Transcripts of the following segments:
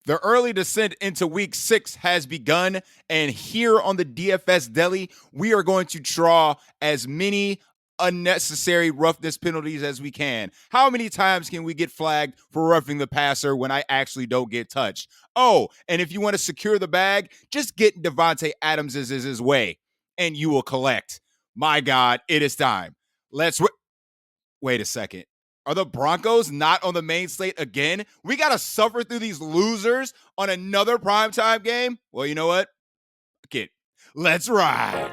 The early descent into week 6 has begun, and here on the DFS Deli, we are going to draw as many unnecessary roughness penalties as we can. How many times can we get flagged for roughing the passer when I actually don't get touched? Oh, and if you want to secure the bag, just get Devontae Adams' his way, and you will collect. My God, it is time. Wait a second. Are the Broncos not on the main slate again? We got to suffer through these losers on another primetime game? Well, you know what? Okay, let's ride.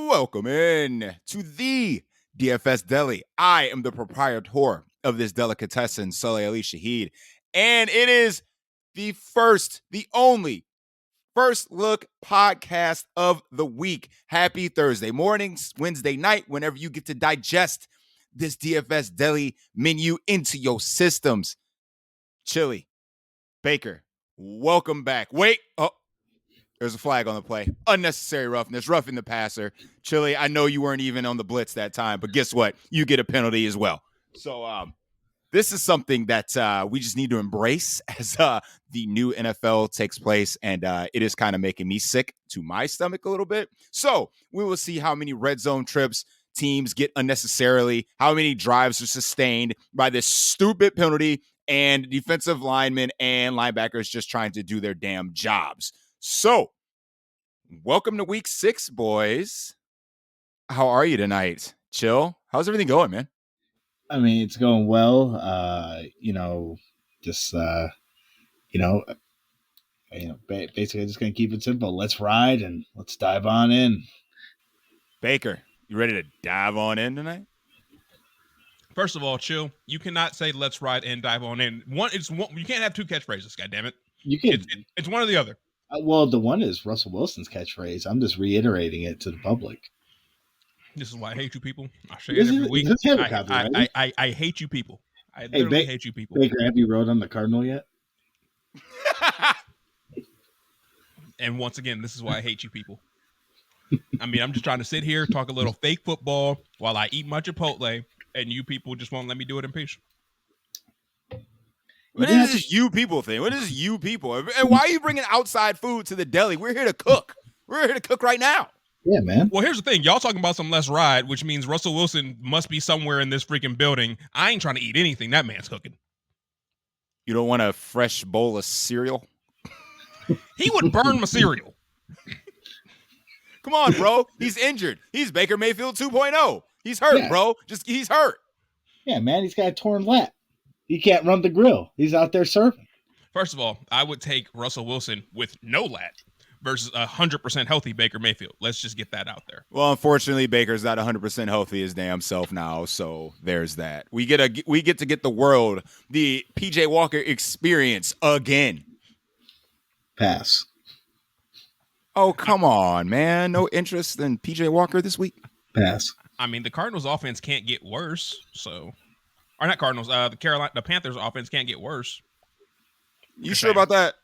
Welcome in to the DFS Deli. I am the proprietor of this delicatessen, Saleh Ali Shaheed, and it is the only first look podcast of the week. Happy Thursday mornings, Wednesday night, whenever you get to digest this DFS Deli menu into your systems. Chili, Baker, welcome back. Wait, there's a flag on the play. Unnecessary roughness, roughing the passer. Chili, I know you weren't even on the blitz that time, but guess what? You get a penalty as well. So this is something that we just need to embrace as the new NFL takes place, and it is kind of making me sick to my stomach a little bit. So we will see how many red zone trips teams get unnecessarily, how many drives are sustained by this stupid penalty, and defensive linemen and linebackers just trying to do their damn jobs. So, welcome to week 6, boys. How are you tonight? Chill? How's everything going, man? I mean, it's going well. Basically just going to keep it simple. Let's ride and let's dive on in. Baker, you ready to dive on in tonight? First of all, chill. You cannot say let's ride and dive on in. You can't have two catchphrases, goddammit. You can. It's one or the other. Well, the one is Russell Wilson's catchphrase. I'm just reiterating it to the public. This is why I hate you people. I say it every week. I hate you people. I literally hate you people. Baker, have you rode on the Cardinal yet? And once again, this is why I hate you people. I mean, I'm just trying to sit here, talk a little fake football while I eat my Chipotle, and you people just won't let me do it in peace. What is this you people thing? What is you people? And why are you bringing outside food to the deli? We're here to cook. We're here to cook right now. Yeah, man. Well, here's the thing. Y'all talking about some let's ride, which means Russell Wilson must be somewhere in this freaking building. I ain't trying to eat anything that man's cooking. You don't want a fresh bowl of cereal? He would burn my cereal. Come on, bro. He's injured. He's Baker Mayfield 2.0. He's hurt, bro. He's hurt. Yeah, man. He's got a torn lat. He can't run the grill. He's out there serving. First of all, I would take Russell Wilson with no lat versus 100% healthy Baker Mayfield. Let's just get that out there. Well, unfortunately, Baker's not 100% healthy his damn self now, so there's that. We get to get the world the PJ Walker experience again. Pass. Oh, come on, man. No interest in PJ Walker this week? Pass. I mean, the Cardinals offense can't get worse, so... Or not Cardinals, the Panthers offense can't get worse. You sure about that?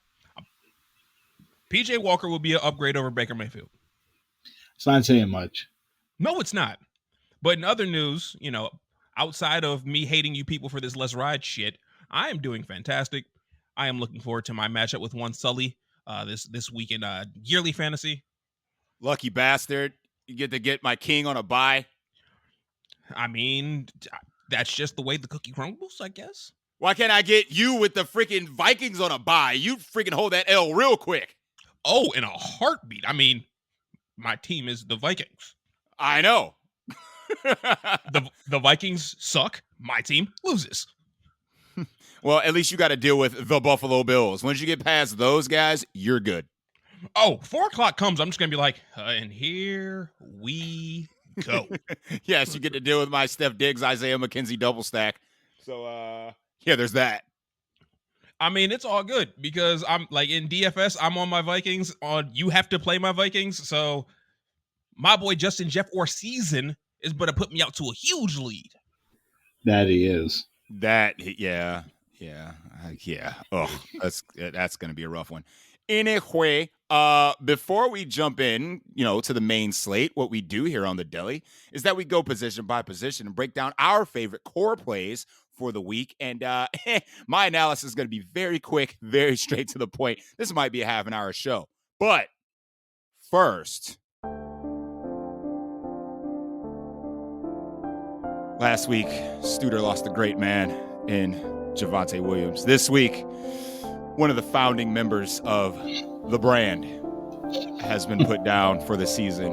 PJ Walker will be an upgrade over Baker Mayfield. It's not saying much. No, it's not. But in other news, outside of me hating you people for this let's ride shit, I am doing fantastic. I am looking forward to my matchup with one Sully this week in yearly fantasy. Lucky bastard. You get to get my king on a bye. I mean, that's just the way the cookie crumbles, I guess. Why can't I get you with the freaking Vikings on a bye? You freaking hold that L real quick. Oh, in a heartbeat. I mean, my team is the Vikings. I know. The Vikings suck. My team loses. Well, at least you got to deal with the Buffalo Bills. Once you get past those guys, you're good. Oh, 4 o'clock comes. I'm just going to be like, and here we go. Yes, you get to deal with my Steph Diggs, Isaiah McKenzie double stack. So, yeah, there's that. I mean, it's all good because I'm like in DFS, I'm on my Vikings. You have to play my Vikings. So my boy Justin Jeff or season is going to put me out to a huge lead. That he is. Yeah. Yeah. Oh, that's going to be a rough one. Anyway, before we jump in, to the main slate, what we do here on the Deli is that we go position by position and break down our favorite core plays for the week. And my analysis is going to be very quick, very straight to the point. This might be a half an hour show. But first, last week, Studer lost a great man in Javonte Williams. This week, one of the founding members of the brand has been put down for the season.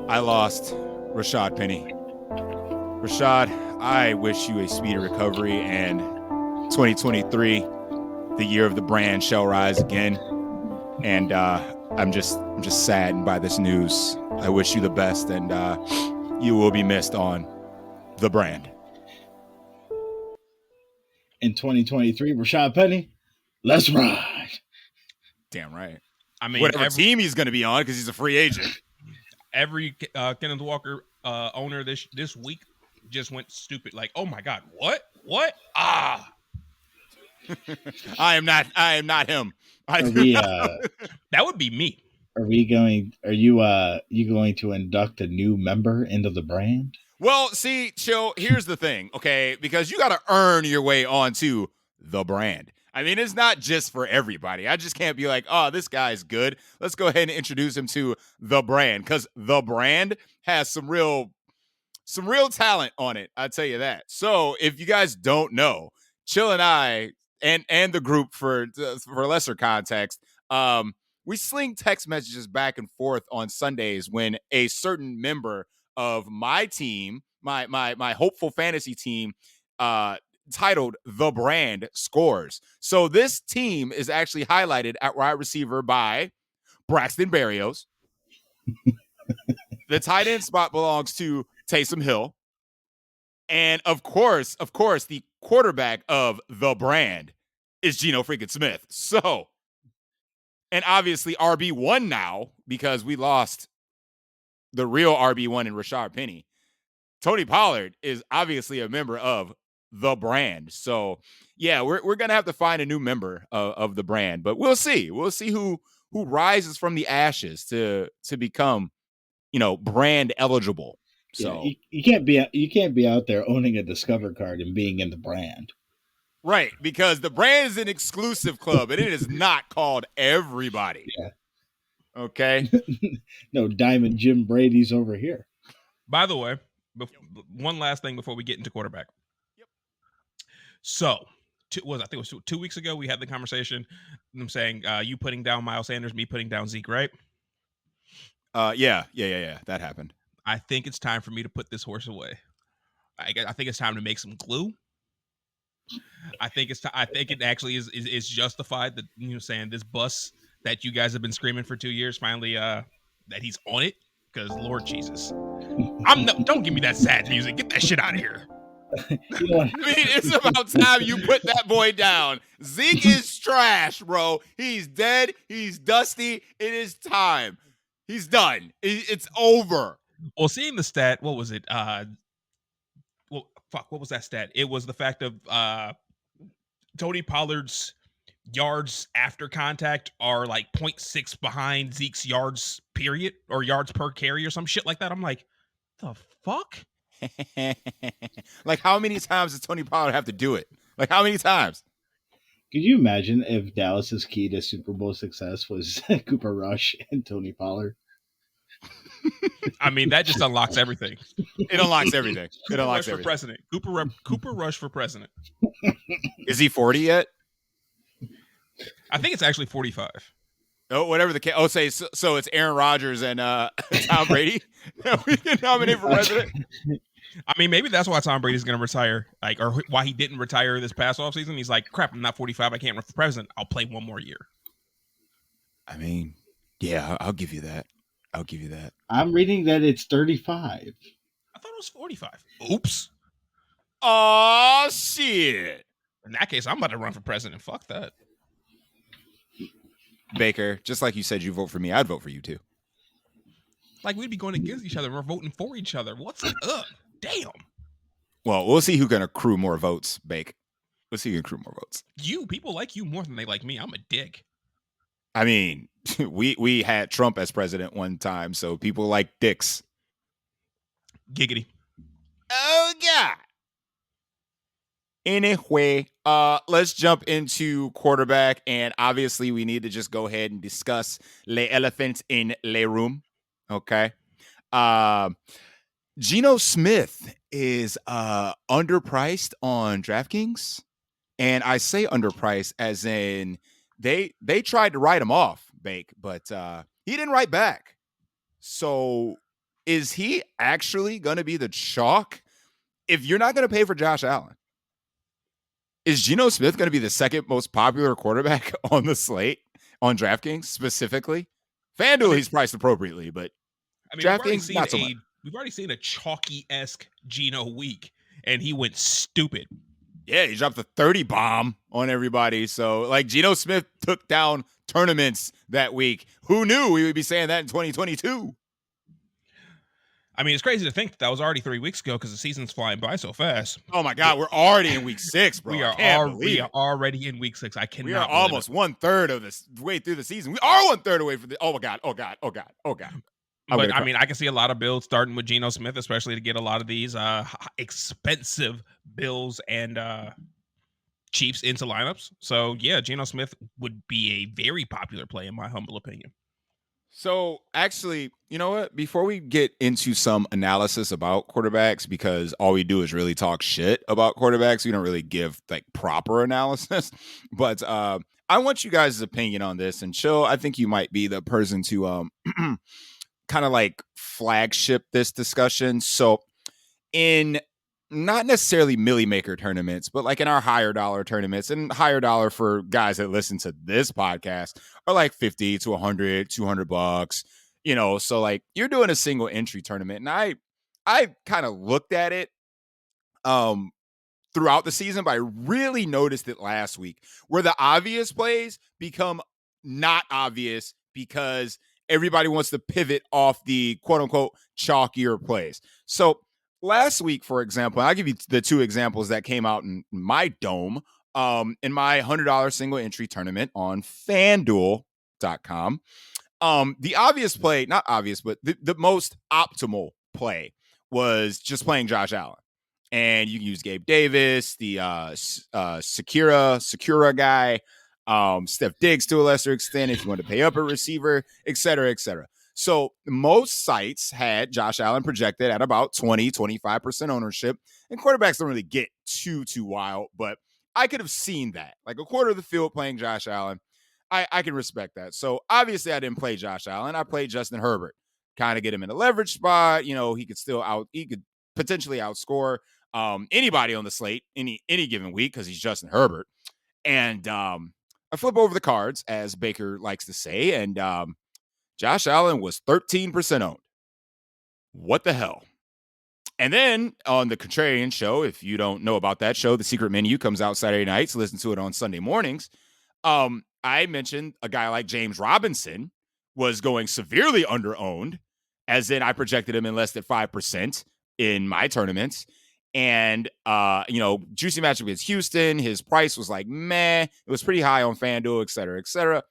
I lost Rashad Penny. Rashad, I wish you a speedy recovery, and 2023, the year of the brand, shall rise again. And I'm just saddened by this news. I wish you the best, and you will be missed on the brand. In 2023, Rashad Penny, let's ride. Damn right. I mean, whatever team he's going to be on, because he's a free agent. Every Kenneth Walker owner this week just went stupid. Like, oh my God, what? Ah. I am not him. That would be me. Are you going to induct a new member into the brand? Well, see, Chill, here's the thing, okay? Because you got to earn your way onto the brand. I mean, it's not just for everybody. I just can't be like, oh, this guy's good. Let's go ahead and introduce him to the brand, because the brand has some real talent on it. I'll tell you that. So if you guys don't know, Chill and I and the group for lesser context, we sling text messages back and forth on Sundays when a certain member of my team, my hopeful fantasy team, titled The Brand, scores. So this team is actually highlighted at wide receiver by Braxton Berrios. The tight end spot belongs to Taysom Hill. And of course, the quarterback of The Brand is Geno freaking Smith. So, and obviously RB1 now, because we lost the real RB1 in Rashad Penny. Tony Pollard is obviously a member of the brand. So yeah, we're going to have to find a new member of the brand, but we'll see. We'll see who rises from the ashes to become, brand eligible. So yeah, you can't be out there owning a Discover card and being in the brand. Right, because the brand is an exclusive club and it is not called everybody. Yeah. Okay. No Diamond Jim Brady's over here. By the way, one last thing before we get into quarterback. Yep. So, I think it was 2 weeks ago, we had the conversation. I'm saying you putting down Miles Sanders, me putting down Zeke, right? Yeah. That happened. I think it's time for me to put this horse away. I think it's time to make some glue. I think it actually is justified that saying this bus that you guys have been screaming for 2 years finally that he's on it, because Lord Jesus, don't give me that sad music. Get that shit out of here. I mean, it's about time you put that boy down. Zeke is trash, bro. He's dead. He's dusty. It is time. He's done. It's over. Well, seeing the stat, what was it? What was that stat? It was the fact of Tony Pollard's yards after contact are like 0.6 behind Zeke's yards period, or yards per carry, or some shit like that. I'm like, the fuck? Like, how many times does Tony Pollard have to do it? Like, how many times? Could you imagine if Dallas's key to Super Bowl success was Cooper Rush and Tony Pollard? I mean, that just unlocks everything. It unlocks everything. Cooper Rush for president. Cooper Rush for president. Is he 40 yet? I think it's actually 45. Oh, whatever the case. Oh, say so it's Aaron Rodgers and Tom Brady that we can nominate for president. I mean, maybe that's why Tom Brady's going to retire, or why he didn't retire this past offseason. He's like, crap, I'm not 45. I can't run for president. I'll play one more year. I mean, yeah, I'll give you that. I'm reading that it's 35. I thought it was 45. Oops. Oh, shit. In that case, I'm about to run for president. Fuck that. Baker, just like you said you vote for me, I'd vote for you too. Like, we'd be going against each other. We're voting for each other. What's up? Damn. Well, we'll see who's going to accrue more votes, Bake. Let's see who can accrue more votes. People like you more than they like me. I'm a dick. I mean, we had Trump as president one time, so people like dicks. Giggity. Oh God. Anyway, let's jump into quarterback, and obviously we need to just go ahead and discuss les elephants in les room. Okay. Geno Smith is underpriced on DraftKings, and I say underpriced as in they tried to write him off, Bake, but he didn't write back. So is he actually going to be the chalk if you're not going to pay for Josh Allen? Is Geno Smith going to be the second most popular quarterback on the slate on DraftKings specifically? FanDuel, he's priced appropriately, but DraftKings, not so much. We've already seen a chalky-esque Geno week, and he went stupid. Yeah, he dropped the 30 bomb on everybody. So, like, Geno Smith took down tournaments that week. Who knew we would be saying that in 2022? I mean, it's crazy to think that was already 3 weeks ago because the season's flying by so fast. Oh my God, we're already in week 6, bro. We are already in week 6. I cannot. We are almost 1/3 of this way through the season. We are 1/3 away from the. Oh my God. Oh God. Oh God. Oh God. But I mean, I can see a lot of builds starting with Geno Smith, especially to get a lot of these expensive Bills and Chiefs into lineups. So yeah, Geno Smith would be a very popular play in my humble opinion. So actually, you know what? Before we get into some analysis about quarterbacks, because all we do is really talk shit about quarterbacks, we don't really give like proper analysis. But I want you guys' opinion on this. And Chill, I think you might be the person to kind of like flagship this discussion. So in not necessarily Millie Maker tournaments, but like in our higher dollar tournaments, and higher dollar for guys that listen to this podcast are like 50 to 100, $200, you know, so like you're doing a single entry tournament. And I kind of looked at it throughout the season, but I really noticed it last week where the obvious plays become not obvious because everybody wants to pivot off the quote unquote chalkier plays. So last week, for example, I'll give you the two examples that came out in my dome in my $100 single entry tournament on Fanduel.com. The obvious play, not obvious, but the most optimal play was just playing Josh Allen. And you can use Gabe Davis, the Secura guy, Steph Diggs to a lesser extent if you want to pay up a receiver, et cetera, et cetera. So most sites had Josh Allen projected at about 20-25% ownership, and quarterbacks don't really get too wild, but I could have seen that. Like a quarter of the field playing Josh Allen, I can respect that. So obviously I didn't play Josh Allen. I played Justin Herbert, kind of get him in a leverage spot. You know, he could potentially outscore anybody on the slate any given week because he's Justin Herbert. And I flip over the cards, as Baker likes to say, and Josh Allen was 13% owned. What the hell? And then on the Contrarian Show, if you don't know about that show, The Secret Menu comes out Saturday nights. Listen to it on Sunday mornings. I mentioned a guy like James Robinson was going severely underowned, as in I projected him in less than 5% in my tournaments. And, juicy matchup against Houston. His price was like, meh. It was pretty high on FanDuel, et cetera, et cetera.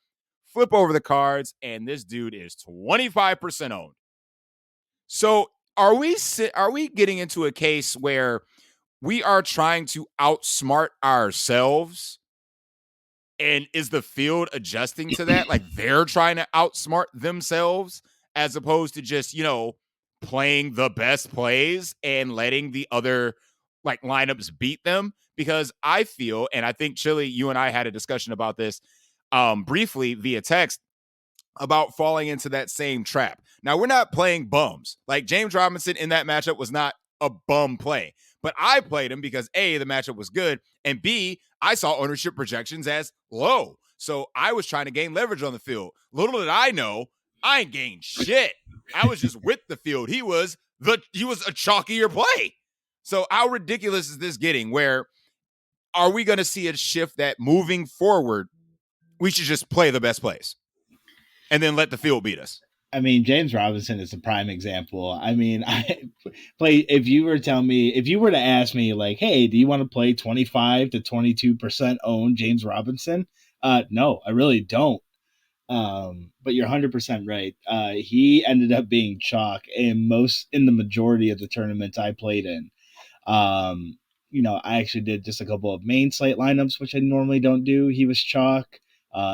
Flip over the cards, and this dude is 25% owned. So are we getting into a case where we are trying to outsmart ourselves? And is the field adjusting to that? Like they're trying to outsmart themselves as opposed to just, playing the best plays and letting the other like lineups beat them? Because I feel, and I think Chili, you and I had a discussion about this briefly via text about falling into that same trap. Now, we're not playing bums. Like James Robinson in that matchup was not a bum play, but I played him because A, the matchup was good, and B, I saw ownership projections as low. So I was trying to gain leverage on the field. Little did I know, I ain't gained shit. I was just with the field. He was a chalkier play. So how ridiculous is this getting? Where are we going to see a shift that moving forward, we should just play the best plays and then let the field beat us? I mean, James Robinson is a prime example. I mean, if you were to ask me like, hey, do you want to play 25 to 22% own James Robinson? No, I really don't. But you're 100% right. He ended up being chalk in the majority of the tournaments I played in. I actually did just a couple of main slate lineups, which I normally don't do. He was chalk.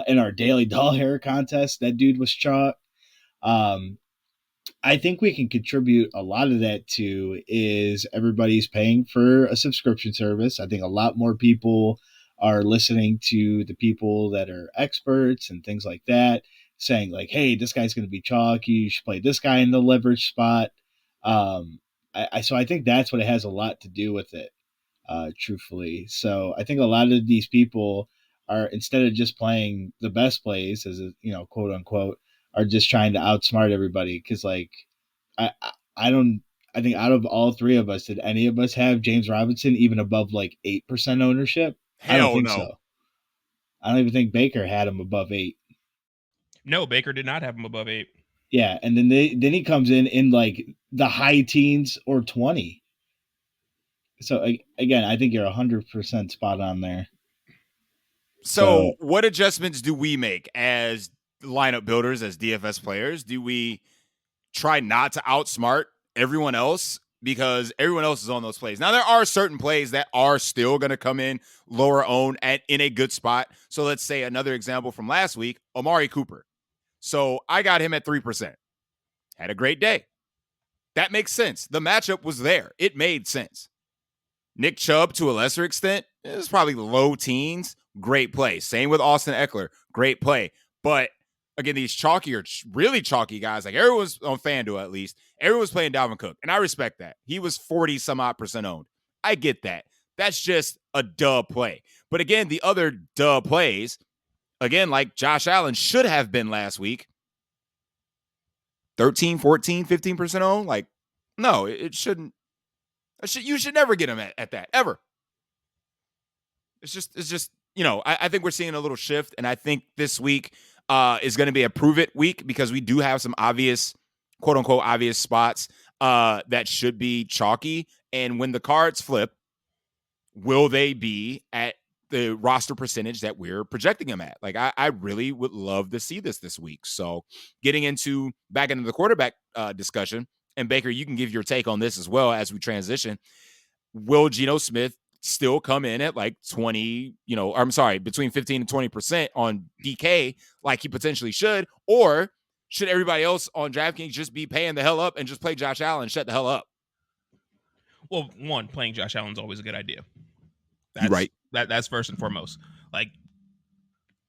In our daily doll hair contest, that dude was chalk. Um, I think we can contribute a lot of that to is everybody's paying for a subscription service. I think a lot more people are listening to the people that are experts and things like that, saying like, "Hey, this guy's going to be chalky. You should play this guy in the leverage spot." So I think that's what it has a lot to do with it, truthfully. So I think a lot of these people are, instead of just playing the best plays, as quote unquote, are just trying to outsmart everybody. Because like I don't. I think out of all three of us, did any of us have James Robinson even above like 8% ownership? I don't Hell think no. so. I don't even think Baker had him above 8. No, Baker did not have him above 8. Yeah, and then he comes in like the high teens or 20. So again, I think you're 100% spot on there. So what adjustments do we make as lineup builders, as DFS players? Do we try not to outsmart everyone else because everyone else is on those plays? Now, there are certain plays that are still going to come in lower owned in a good spot. So let's say another example from last week, Amari Cooper. So I got him at 3%. Had a great day. That makes sense. The matchup was there. It made sense. Nick Chubb, to a lesser extent, is probably low teens. Great play. Same with Austin Eckler. Great play. But again, these really chalky guys, like everyone's on FanDuel at least, everyone's playing Dalvin Cook. And I respect that. He was 40 some odd percent owned. I get that. That's just a dub play. But again, the other dub plays, again, like Josh Allen should have been last week, 13, 14, 15% owned. Like, no, it shouldn't. You should never get him at that, ever. It's just I think we're seeing a little shift, and I think this week is going to be a prove it week because we do have some obvious, quote unquote, obvious spots that should be chalky. And when the cards flip, will they be at the roster percentage that we're projecting them at? Like, I really would love to see this week. So getting back into the quarterback discussion, and Baker, you can give your take on this as well as we transition. Will Geno Smith still come in at like 20, between 15 and 20% on DK like he potentially should? Or should everybody else on DraftKings just be paying the hell up and just play Josh Allen and shut the hell up? Well, one, playing Josh Allen is always a good idea. You're right. That's first and foremost. Like,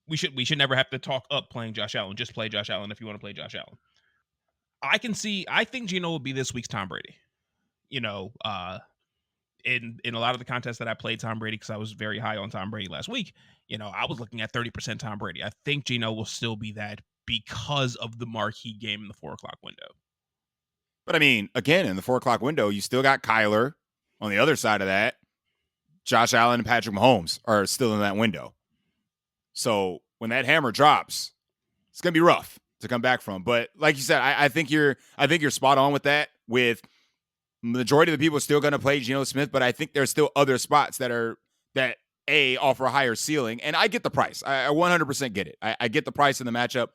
we should never have to talk up playing Josh Allen. Just play Josh Allen if you want to play Josh Allen. I think Geno will be this week's Tom Brady. In a lot of the contests that I played Tom Brady, because I was very high on Tom Brady last week, I was looking at 30% Tom Brady. I think Geno will still be that because of the marquee game in the 4 o'clock window. But I mean, again, in the 4 o'clock window, you still got Kyler on the other side of that. Josh Allen and Patrick Mahomes are still in that window. So when that hammer drops, it's going to be rough to come back from. But like you said, I think you're spot on with that. With majority of the people still going to play Geno Smith, but I think there's still other spots that offer a higher ceiling. And I get the price. I 100% get it. I get the price in the matchup.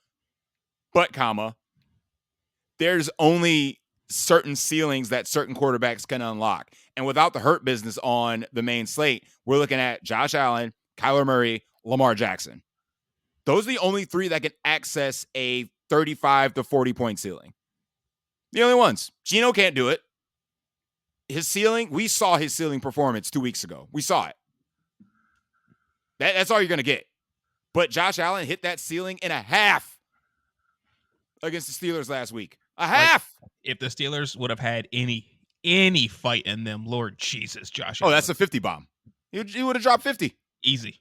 But there's only certain ceilings that certain quarterbacks can unlock. And without the hurt business on the main slate, we're looking at Josh Allen, Kyler Murray, Lamar Jackson. Those are the only three that can access a 35 to 40 point ceiling. The only ones. Geno can't do it. His ceiling, we saw his ceiling performance 2 weeks ago. We saw it. That's all you're going to get. But Josh Allen hit that ceiling in a half against the Steelers last week. A half. Like, if the Steelers would have had any fight in them, Lord Jesus, Josh Allen. Oh, that's a 50 bomb. He would have dropped 50. Easy.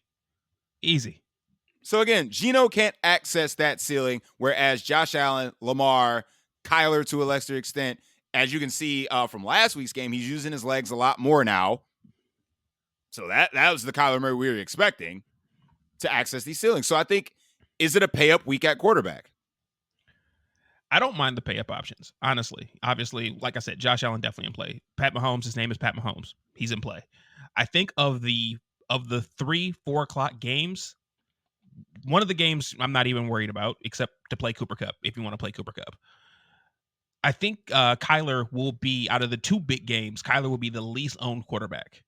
So again, Geno can't access that ceiling, whereas Josh Allen, Lamar, Kyler to a lesser extent, as you can see from last week's game, he's using his legs a lot more now. So that was the Kyler Murray we were expecting to access these ceilings. So I think, is it a pay-up week at quarterback? I don't mind the pay up options, honestly. Obviously, like I said, Josh Allen definitely in play. Pat Mahomes, his name is Pat Mahomes. He's in play. I think of the 3-4 o'clock games, one of the games I'm not even worried about, except to play Cooper Kupp, if you want to play Cooper Kupp. I think Kyler will be, out of the two big games, Kyler will be the least owned quarterback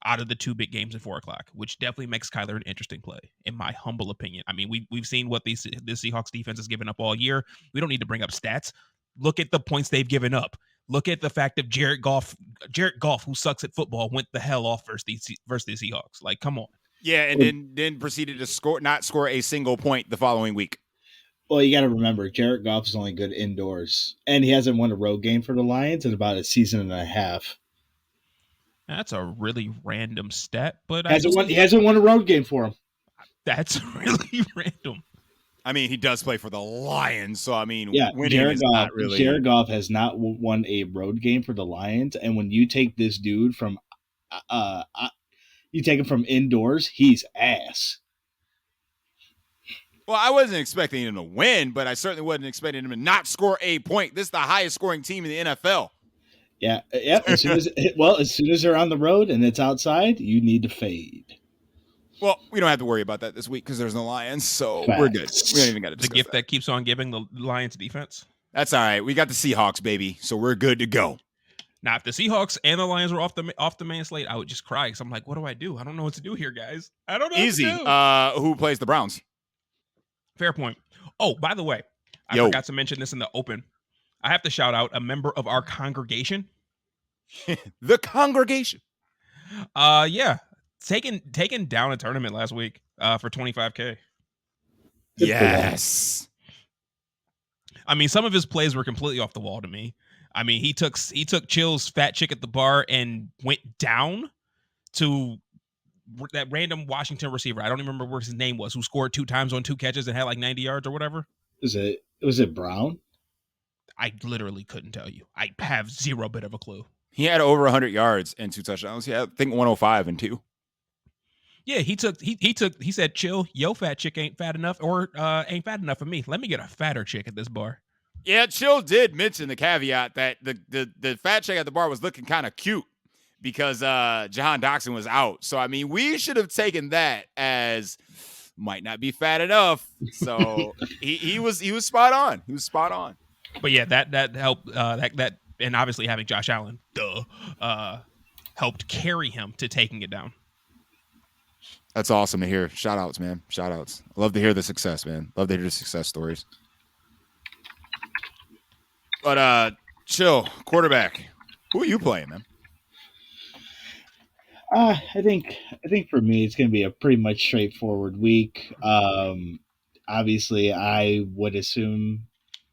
out of the two big games at 4 o'clock, which definitely makes Kyler an interesting play, in my humble opinion. I mean, we've seen what the Seahawks defense has given up all year. We don't need to bring up stats. Look at the points they've given up. Look at the fact that Jared Goff, who sucks at football, went the hell off versus the Seahawks. Like, come on. Yeah, and then proceeded to not score a single point the following week. Well, you got to remember, Jared Goff is only good indoors, and he hasn't won a road game for the Lions in about a season and a half. That's a really random stat, but He hasn't won a road game for him. That's really random. I mean, he does play for the Lions, so I mean, yeah, Jared Goff has not won a road game for the Lions, and when you take this dude from, you take him from indoors, he's ass. Well, I wasn't expecting him to win, but I certainly wasn't expecting him to not score a point. This is the highest scoring team in the NFL. Yeah. As soon as they're on the road and it's outside, you need to fade. Well, we don't have to worry about that this week because there's no Lions, so Facts. We're good. We don't even got to discuss the gift that keeps on giving, the Lions defense. That's all right. We got the Seahawks, baby, so we're good to go. Now, if the Seahawks and the Lions were off the main slate, I would just cry because I'm like, what do I do? I don't know what to do here, guys. I don't know. Easy. What to do. Who plays the Browns? Fair point. Oh, by the way, I forgot to mention this in the open. I have to shout out a member of our congregation. The congregation. Yeah. Taken down a tournament last week for $25K. Yes. I mean, some of his plays were completely off the wall to me. I mean, he took Chill's fat chick at the bar and went down to that random Washington receiver. I don't even remember what his name was, who scored 2 times on 2 catches and had like 90 yards or whatever. Was it Brown? I literally couldn't tell you. I have zero bit of a clue. He had over 100 yards and 2 touchdowns. Yeah, I think 105 and 2. Yeah, he said, chill, yo fat chick ain't fat enough or ain't fat enough for me. Let me get a fatter chick at this bar. Yeah, Chill did mention the caveat that the fat chick at the bar was looking kind of cute because Jahan Doxson was out. So, I mean, we should have taken that as might not be fat enough. So he was spot on. He was spot on. But yeah, that helped that and obviously having Josh Allen helped carry him to taking it down. That's awesome to hear. Shout outs, man. Shout outs. I love to hear the success, man. Love to hear the success stories. But Chill, quarterback. Who are you playing, man? I think for me it's going to be a pretty much straightforward week. Obviously, I would assume,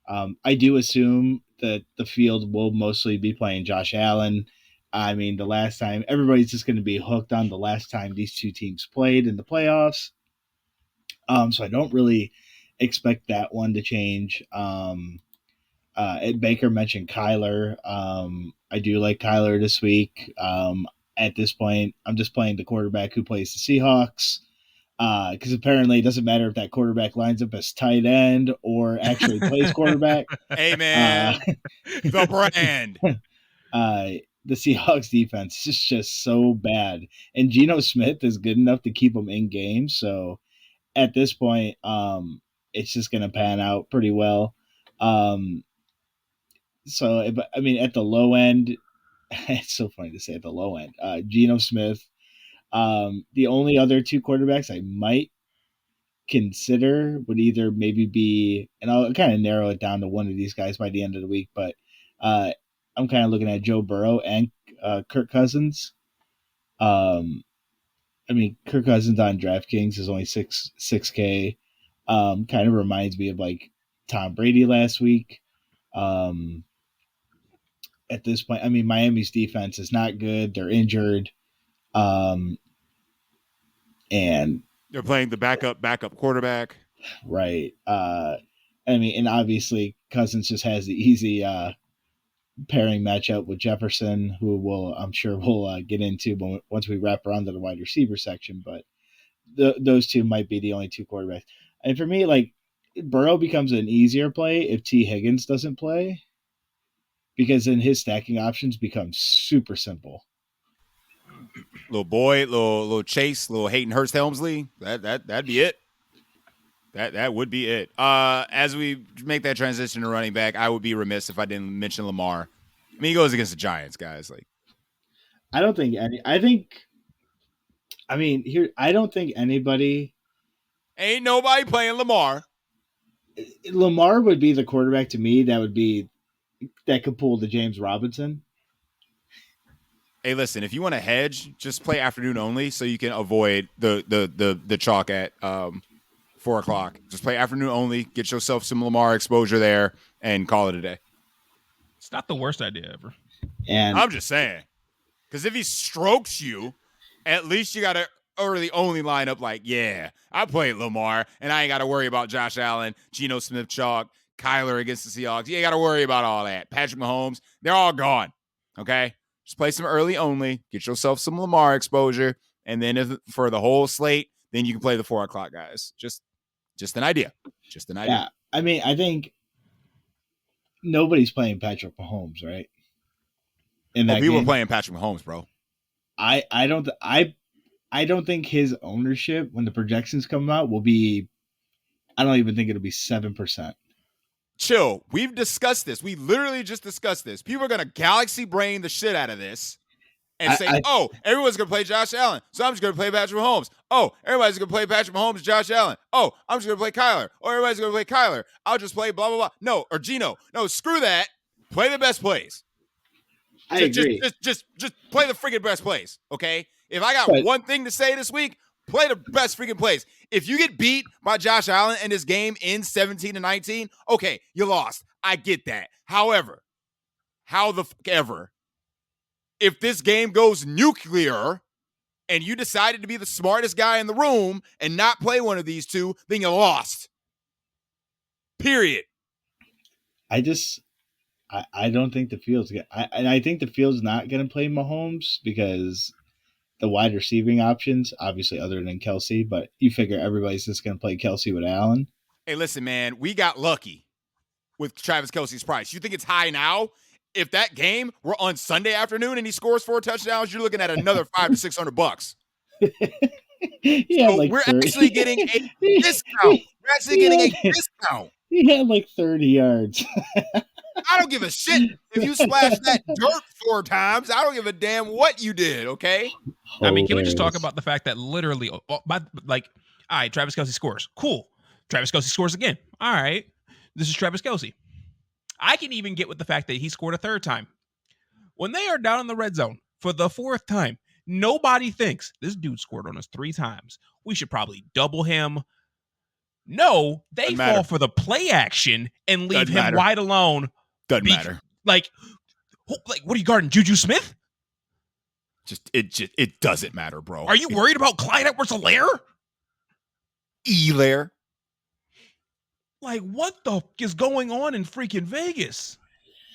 I do assume that the field will mostly be playing Josh Allen. I mean, the last time everybody's just going to be hooked on the last time these two teams played in the playoffs. So I don't really expect that one to change. Baker mentioned Kyler. I do like Kyler this week. At this point, I'm just playing the quarterback who plays the Seahawks. Because apparently it doesn't matter if that quarterback lines up as tight end or actually plays quarterback. Hey, man. The brand. The Seahawks defense is just so bad. And Geno Smith is good enough to keep them in games. So at this point, it's just going to pan out pretty well. So, I mean, at the low end, it's so funny to say at the low end, Geno Smith. The only other 2 quarterbacks I might consider would either maybe be, and I'll kind of narrow it down to one of these guys by the end of the week, but I'm kind of looking at Joe Burrow and Kirk Cousins. I mean, Kirk Cousins on DraftKings is only 6K. Kind of reminds me of like Tom Brady last week. At this point, I mean, Miami's defense is not good. They're injured. And they're playing the backup quarterback. Right. I mean, and obviously Cousins just has the easy pairing matchup with Jefferson, who I'm sure we'll get into once we wrap around to the wide receiver section. But those 2 might be the only 2 quarterbacks. And for me, like, Burrow becomes an easier play if T. Higgins doesn't play, because then his stacking options become super simple. Little boy, little Chase, little Hayden Hurst Helmsley. That'd be it. That would be it. As we make that transition to running back, I would be remiss if I didn't mention Lamar. I mean, he goes against the Giants, guys. Like, I don't think any. I don't think anybody. ain't nobody playing Lamar. Lamar would be the quarterback to me that could pull the James Robinson. Hey, listen, if you want to hedge, just play afternoon only so you can avoid the chalk at 4 o'clock. Just play afternoon only, get yourself some Lamar exposure there, and call it a day. It's not the worst idea ever. And I'm just saying, because if he strokes you, at least you got to early only lineup like, yeah, I played Lamar, and I ain't got to worry about Josh Allen, Geno Smith chalk, Kyler against the Seahawks. You ain't got to worry about all that. Patrick Mahomes, they're all gone, okay? Just play some early only, get yourself some Lamar exposure, and then for the whole slate, then you can play the 4 o'clock guys. Just an idea. Just an idea. Yeah, I mean, I think nobody's playing Patrick Mahomes, right? In that people game. are playing Patrick Mahomes, bro. I don't think his ownership when the projections come out will be. I don't even think it'll be 7%. Chill. We've discussed this. We literally just discussed this. People are gonna galaxy brain the shit out of this and say, "Oh, everyone's gonna play Josh Allen, so I'm just gonna play Patrick Mahomes. Oh, everybody's gonna play Patrick Mahomes, Josh Allen. Oh, I'm just gonna play Kyler. Oh, everybody's gonna play Kyler. I'll just play blah blah blah. No, or Geno. No, screw that. Play the best plays. I agree. Just play the freaking best plays. Okay. If I got one thing to say this week, play the best freaking plays. If you get beat by Josh Allen in this game in 17-19, okay, you lost. I get that. However, if this game goes nuclear and you decided to be the smartest guy in the room and not play one of these two, then you lost. Period. I don't think the field's I think the field's not going to play Mahomes because the wide receiving options, obviously other than Kelsey, but you figure everybody's just going to play Kelsey with Allen. Hey, listen, man, we got lucky with Travis Kelce's price. You think it's high now? If that game were on Sunday afternoon and he scores 4 touchdowns, you're looking at another $500 to $600. So we're actually getting a discount. We're actually getting a discount. He had like 30 yards. I don't give a shit if you splash that dirt 4 times. I don't give a damn what you did, okay? I mean, can we just talk about the fact that literally, like, all right, Travis Kelce scores. Cool. Travis Kelce scores again. All right. This is Travis Kelce. I can even get with the fact that he scored a 3rd time. When they are down in the red zone for the 4th time, nobody thinks this dude scored on us 3 times. We should probably double him. No, they fall for the play action and leave him wide alone. Doesn't matter. Like, what are you guarding, Juju Smith? It doesn't matter, bro. Are you worried about Clyde Edwards-Helaire? Elaire? Like, what the f*** is going on in freaking Vegas?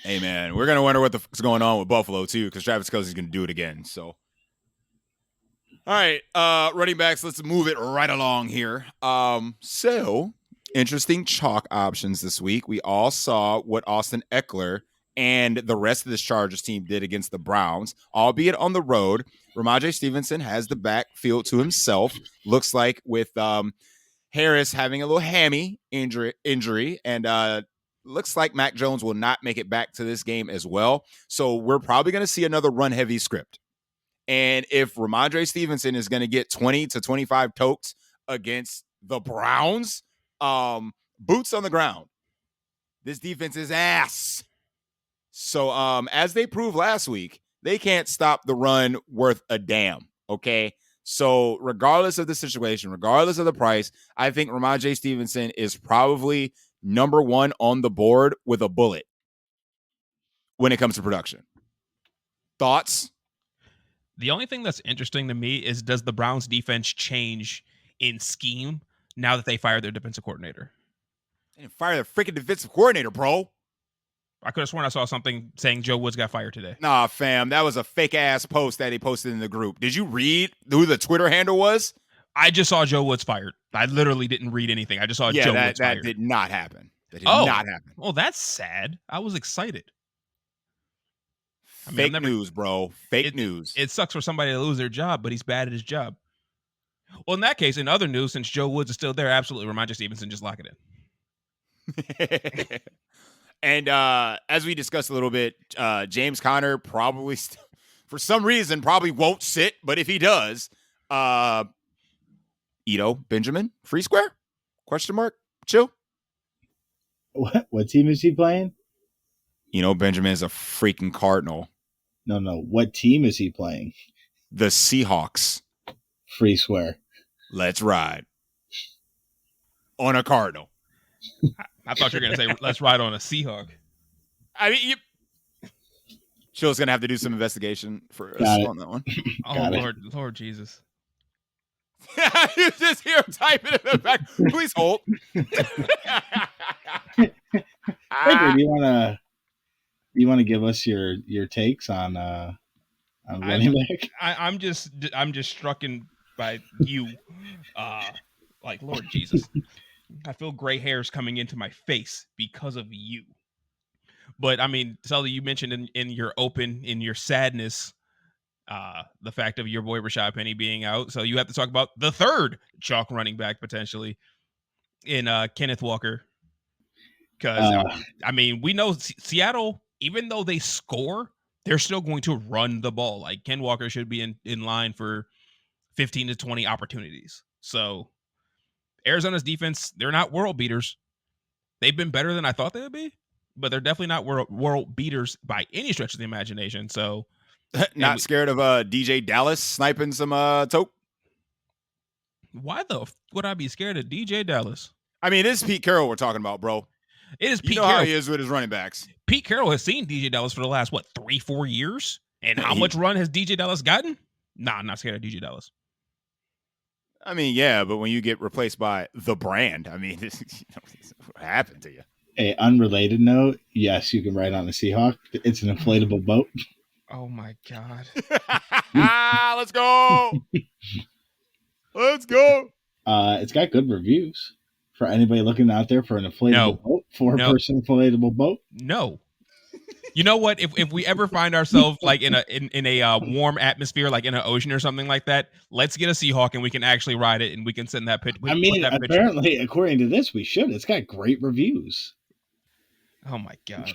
Hey, man, we're going to wonder what the fuck's going on with Buffalo, too, because Travis Kelce's going to do it again. So, all right, running backs, let's move it right along here. So, interesting chalk options this week. We all saw what Austin Eckler and the rest of this Chargers team did against the Browns, albeit on the road. Rhamondre Stevenson has the backfield to himself. Looks like with Harris having a little hammy injury, and looks like Mac Jones will not make it back to this game as well. So we're probably going to see another run-heavy script. And if Rhamondre Stevenson is going to get 20 to 25 tokes against the Browns, boots on the ground. This defense is ass. So as they proved last week, they can't stop the run worth a damn, okay? So regardless of the situation, regardless of the price, I think Rhamondre Stevenson is probably number 1 on the board with a bullet when it comes to production. Thoughts? The only thing that's interesting to me is, does the Browns defense change in scheme now that they fired their defensive coordinator? They didn't fire their freaking defensive coordinator, bro. I could have sworn I saw something saying Joe Woods got fired today. Nah, fam. That was a fake-ass post that he posted in the group. Did you read who the Twitter handle was? I just saw Joe Woods fired. I literally didn't read anything. I just saw Joe Woods fired. That did not happen. That did not happen. Well, that's sad. I was excited. Fake news, bro. Fake news. It sucks for somebody to lose their job, but he's bad at his job. Well, in that case, in other news, since Joe Woods is still there, absolutely, Rhamondre Stevenson, just lock it in. And as we discussed a little bit, James Conner probably, for some reason, probably won't sit. But if he does, Ito Benjamin, free square? Question mark? Chill. What team is he playing? Benjamin is a freaking Cardinal. No. What team is he playing? The Seahawks. Free square. Let's ride. On a Cardinal. I thought you were going to say, let's ride on a Seahawk. I mean, Chill's going to have to do some investigation for us on that one. Oh, Lord Jesus. You just hear him typing in the back. Please hold. Baker, do you want to give us your takes on running back? I'm just struck by you, like Lord Jesus. I feel gray hairs coming into my face because of you. But I mean, Sully, you mentioned in your sadness, the fact of your boy Rashad Penny being out. So you have to talk about the third chalk running back potentially in Kenneth Walker. Because I mean, we know Seattle, even though they score, they're still going to run the ball. Like Ken Walker should be in line for 15 to 20 opportunities. So Arizona's defense, they're not world beaters. They've been better than I thought they would be, but they're definitely not world beaters by any stretch of the imagination. So not scared of DJ Dallas sniping some toke? Why would I be scared of DJ Dallas? I mean, this is Pete Carroll we're talking about, bro. It is Pete Carroll. How he is with his running backs. Pete Carroll has seen DJ Dallas for the last, 3-4 years? And how much run has DJ Dallas gotten? Nah, I'm not scared of DJ Dallas. I mean, yeah, but when you get replaced by the brand, I mean, what happened to you? Hey, unrelated note, yes, you can ride on a Seahawk. It's an inflatable boat. Oh, my God. Let's go. Let's go. It's got good reviews. For anybody looking out there for an inflatable boat, four-person inflatable boat. No. You know what? If we ever find ourselves like in a warm atmosphere, like in an ocean or something like that, let's get a Seahawk and we can actually ride it and we can send that picture. I mean, apparently, according to this, we should. It's got great reviews. Oh my God!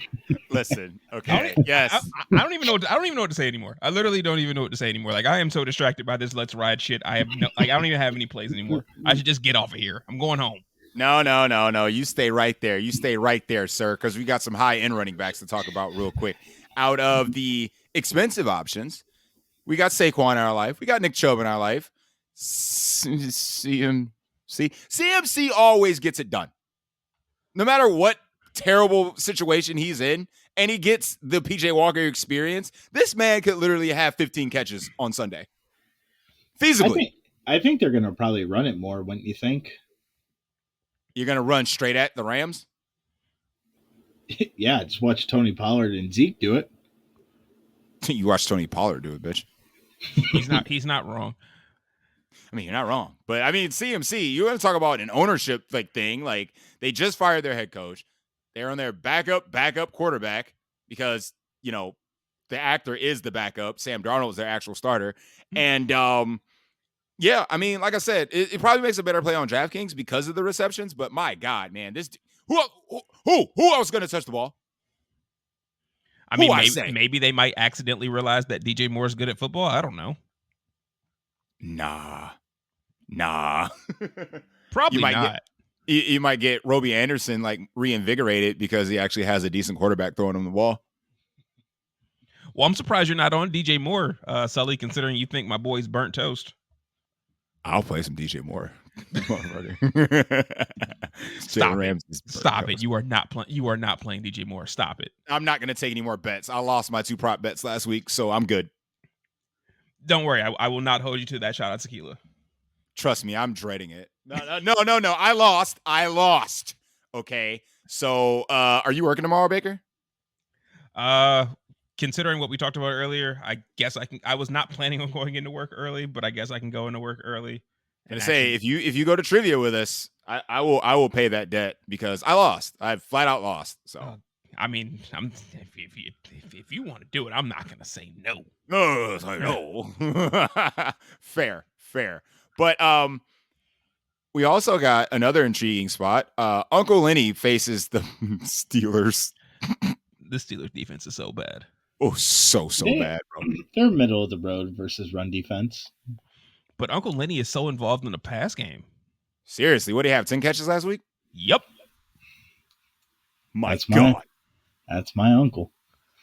Listen, okay, yes. I don't even know what to say anymore. I literally don't even know what to say anymore. Like I am so distracted by this let's ride shit. I don't even have any plays anymore. I should just get off of here. I'm going home. No. You stay right there. You stay right there, sir, because we got some high-end running backs to talk about real quick. Out of the expensive options, we got Saquon in our life. We got Nick Chubb in our life. CMC always gets it done. No matter what terrible situation he's in, and he gets the PJ Walker experience, this man could literally have 15 catches on Sunday. Feasibly. I think they're going to probably run it more, wouldn't you think? You're going to run straight at the Rams? Yeah, just watch Tony Pollard and Zeke do it. You watch Tony Pollard do it, bitch. He's not wrong. I mean, you're not wrong. But I mean, CMC, you want to talk about an ownership thing. Like, they just fired their head coach. They're on their backup quarterback because, the actor is the backup. Sam Darnold is their actual starter. And yeah, I mean, like I said, it probably makes a better play on DraftKings because of the receptions. But my God, man, this who else going to touch the ball? I mean, maybe they might accidentally realize that DJ Moore is good at football. I don't know. Nah. Probably not. You might get Robbie Anderson reinvigorated because he actually has a decent quarterback throwing him the ball. Well, I'm surprised you're not on DJ Moore, Sully, considering you think my boy's burnt toast. I'll play some DJ Moore. Stop it. You are not playing DJ Moore. Stop it. I'm not going to take any more bets. I lost my 2 prop bets last week, so I'm good. Don't worry. I will not hold you to that shot at tequila. Trust me, I'm dreading it. No. I lost. Okay. So, are you working tomorrow, Baker? Considering what we talked about earlier, I guess I can. I was not planning on going into work early, but I guess I can go into work early. And to say, if you go to trivia with us, I will pay that debt because I lost. I flat out lost. So I mean, if you want to do it, I'm not gonna say no. no, it's like, no. Fair. But we also got another intriguing spot. Uncle Lenny faces the Steelers. The Steelers defense is so bad. Oh, so bad, bro. They're middle of the road versus run defense. But Uncle Lenny is so involved in the pass game. Seriously, what do you have? 10 catches last week? Yep. My God. That's my uncle.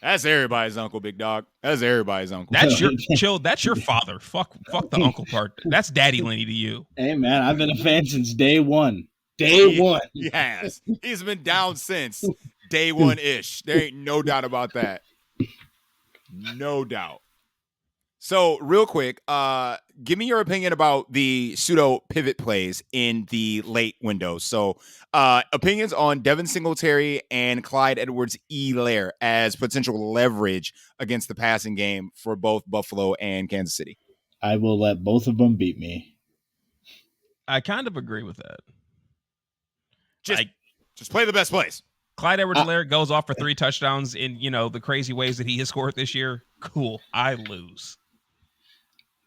That's everybody's uncle, big dog. That's everybody's uncle. That's your chill. That's your father. Fuck the uncle part. That's Daddy Lenny to you. Hey man, I've been a fan since day one. Day one. Yes, he's been down since day one ish. There ain't no doubt about that. No doubt. So real quick, give me your opinion about the pseudo pivot plays in the late window. So opinions on Devin Singletary and Clyde Edwards-Helaire as potential leverage against the passing game for both Buffalo and Kansas City. I will let both of them beat me. I kind of agree with that. Just play the best plays. Clyde Edwards-Helaire goes off for 3 touchdowns in, the crazy ways that he has scored this year. Cool. I lose.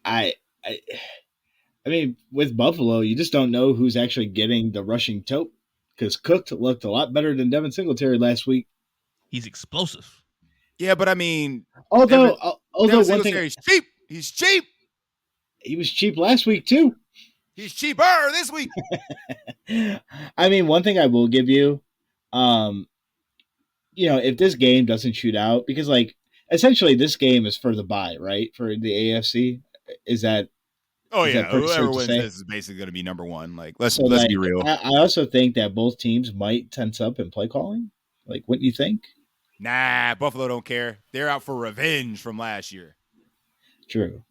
I mean, with Buffalo, you just don't know who's actually getting the rushing tote because Cook looked a lot better than Devin Singletary last week. He's explosive. Yeah, but I mean, although one thing, he's cheap. He's cheap. He was cheap last week too. He's cheaper this week. I mean, one thing I will give you, if this game doesn't shoot out, because essentially this game is for the bye, right? For the AFC. Is that? Oh yeah, whoever wins this is basically going to be number one. Let's be real. I also think that both teams might tense up in play calling. Wouldn't you think? Nah, Buffalo don't care. They're out for revenge from last year. True.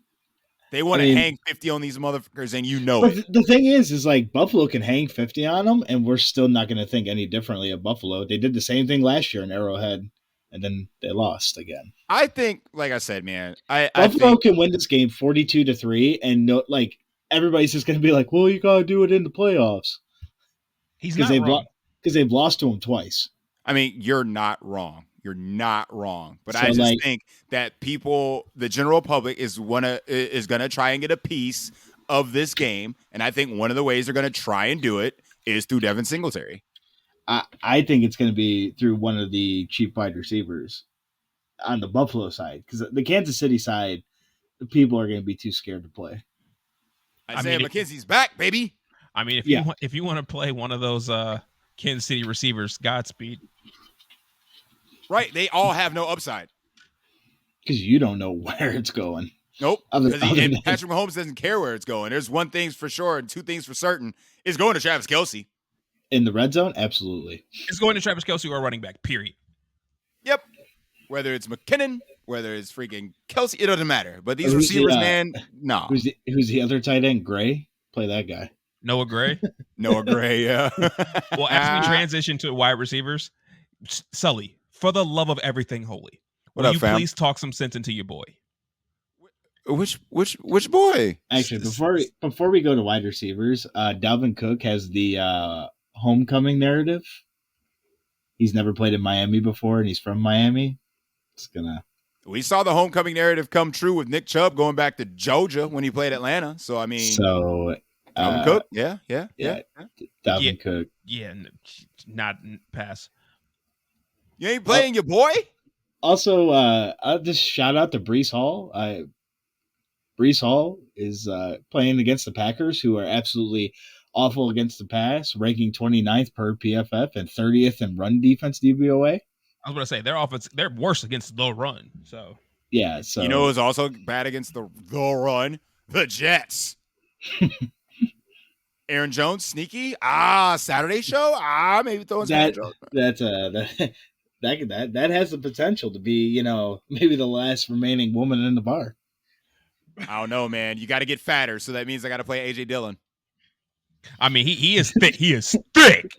They want to hang 50 on these motherfuckers, and it. The thing is Buffalo can hang 50 on them, and we're still not going to think any differently of Buffalo. They did the same thing last year in Arrowhead. And then they lost again. I think, like I said, man, Buffalo can win this game 42-3, and everybody's just going to be like, "Well, you got to do it in the playoffs." He's not wrong because they've lost to him twice. I mean, you're not wrong. You're not wrong. But I just think that the general public is gonna try and get a piece of this game, and I think one of the ways they're gonna try and do it is through Devin Singletary. I think it's going to be through one of the cheap wide receivers on the Buffalo side, because the Kansas City side, the people are going to be too scared to play. Isaiah McKenzie's back, baby. I mean, if you want to play one of those Kansas City receivers, Godspeed. Right, they all have no upside because you don't know where it's going. Nope. And Patrick Mahomes doesn't care where it's going. There's one thing for sure and two things for certain: it's going to Travis Kelce. In the red zone, absolutely. It's going to Travis Kelce or running back, period. Yep. Whether it's McKinnon, whether it's freaking Kelce, it doesn't matter. But these receivers, man, no. Who's the other tight end? Gray? Play that guy. Noah Gray? Noah Gray, yeah. Well, as we transition to wide receivers, Sully, for the love of everything holy, will you please talk some sense into your boy? Which boy? Actually, before we go to wide receivers, Dalvin Cook has the homecoming narrative. He's never played in Miami before, and he's from Miami. We saw the homecoming narrative come true with Nick Chubb going back to Georgia when he played Atlanta. So I mean, Dalvin Cook, yeah. Dalvin Cook, not pass. You ain't playing your boy. Also, I'll just shout out to Breece Hall. Breece Hall is playing against the Packers, who are absolutely awful against the pass, ranking 29th per PFF and 30th in run defense DVOA. I was going to say they're worse against the run. So yeah, who's also bad against the run? The Jets. Aaron Jones, sneaky. Saturday show. Maybe throwing that has the potential to be, maybe the last remaining woman in the bar. I don't know, man. You got to get fatter, so that means I got to play AJ Dillon. I mean, he is thick. He is thick.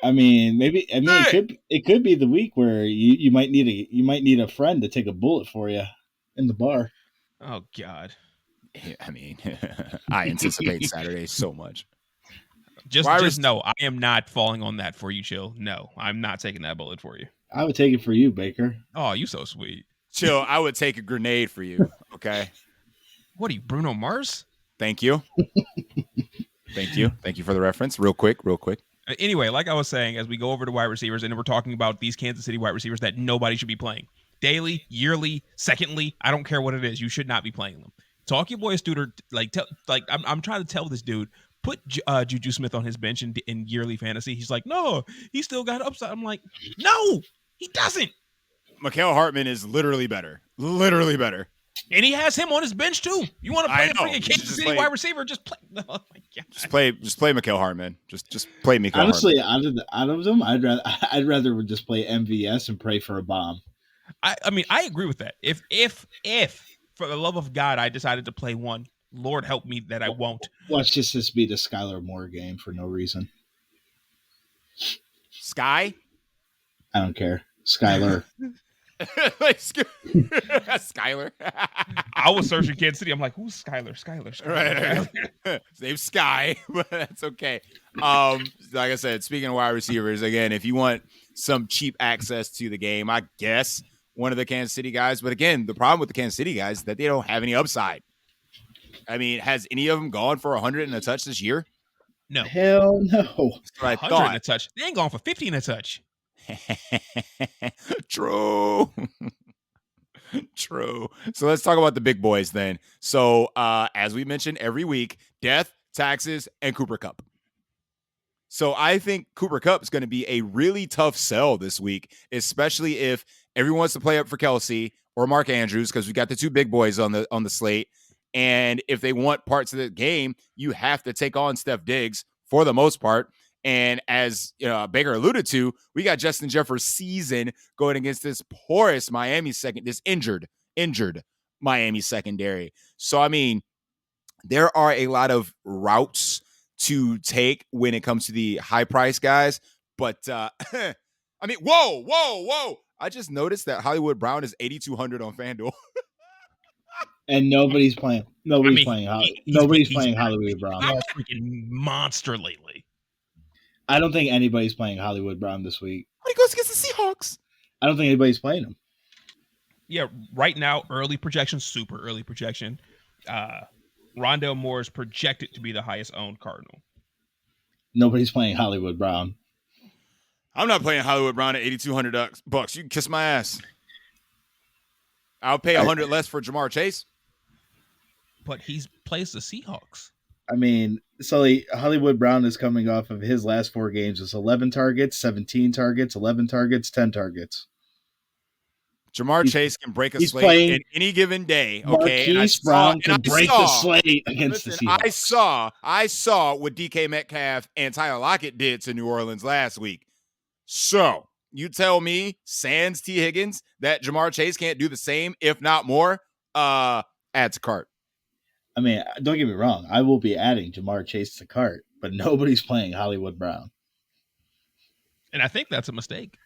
I mean, it could be the week where you might need a friend to take a bullet for you in the bar. Oh God. I mean, I anticipate Saturday so much. Just no, I am not falling on that for you, Chill. No, I'm not taking that bullet for you. I would take it for you, Baker. Oh, you so sweet. Chill, I would take a grenade for you. Okay. What are you, Bruno Mars? Thank you. Thank you for the reference. Real quick. Anyway, like I was saying, as we go over to wide receivers, and we're talking about these Kansas City wide receivers that nobody should be playing. Daily, yearly, secondly, I don't care what it is. You should not be playing them. Talk your boy Studer. I'm trying to tell this dude, put Juju Smith on his bench in yearly fantasy. He's like, no, he still got upside. I'm like, no, he doesn't. Mikael Hartman is literally better. And he has him on his bench too. You want to play a freaking Kansas City wide receiver? Just play. Oh my God. Just play Mikael Hartman. Just play Mikael. Honestly, Hartman. out of them, I'd rather just play MVS and pray for a bomb. I mean, I agree with that. If for the love of God, I decided to play one, Lord help me that I won't. Watch this be the Skylar Moore game for no reason. Sky? I don't care. Skylar. Skylar. I was searching Kansas City. I'm like, who's Skylar? Right. His name's Sky, but that's okay. Like I said, speaking of wide receivers, again, if you want some cheap access to the game, I guess one of the Kansas City guys. But again, the problem with the Kansas City guys is that they don't have any upside. I mean, has any of them gone for 100 and a touch this year? No. Hell no. 100 and a touch. They ain't gone for 50 and a touch. True. So let's talk about the big boys then. So as we mentioned every week, Death, Taxes, and Cooper Kupp. So I think Cooper Kupp is going to be a really tough sell this week, especially if everyone wants to play up for Kelsey or Mark Andrews, because we got the two big boys on the slate. And if they want parts of the game, you have to take on Steph Diggs for the most part. And as Baker alluded to, we got Justin Jefferson's season going against this porous Miami this injured Miami secondary. So, I mean, there are a lot of routes to take when it comes to the high price guys. But, I mean, whoa. I just noticed that Hollywood Brown is 8,200 on FanDuel. And nobody's playing. Nobody's playing Hollywood Brown. He's a freaking monster lately. I don't think anybody's playing Hollywood Brown this week. When he goes against the Seahawks, I don't think anybody's playing him. Yeah, right now, super early projection. Rondale Moore is projected to be the highest owned Cardinal. Nobody's playing Hollywood Brown. I'm not playing Hollywood Brown at $8,200. You can kiss my ass. I'll pay 100 less for Jamar Chase. But he plays the Seahawks. I mean, Sully, Hollywood Brown is coming off of his last 4 games. It's 11 targets, 17 targets, 11 targets, 10 targets. Jamar Chase can break a slate in any given day. Okay, Marquise Brown can break the slate against the Seahawks. I saw what DK Metcalf and Tyler Lockett did to New Orleans last week. So you tell me, sans T. Higgins, that Jamar Chase can't do the same, if not more? Add to cart. I mean, don't get me wrong. I will be adding Jamar Chase to cart, but nobody's playing Hollywood Brown. And I think that's a mistake.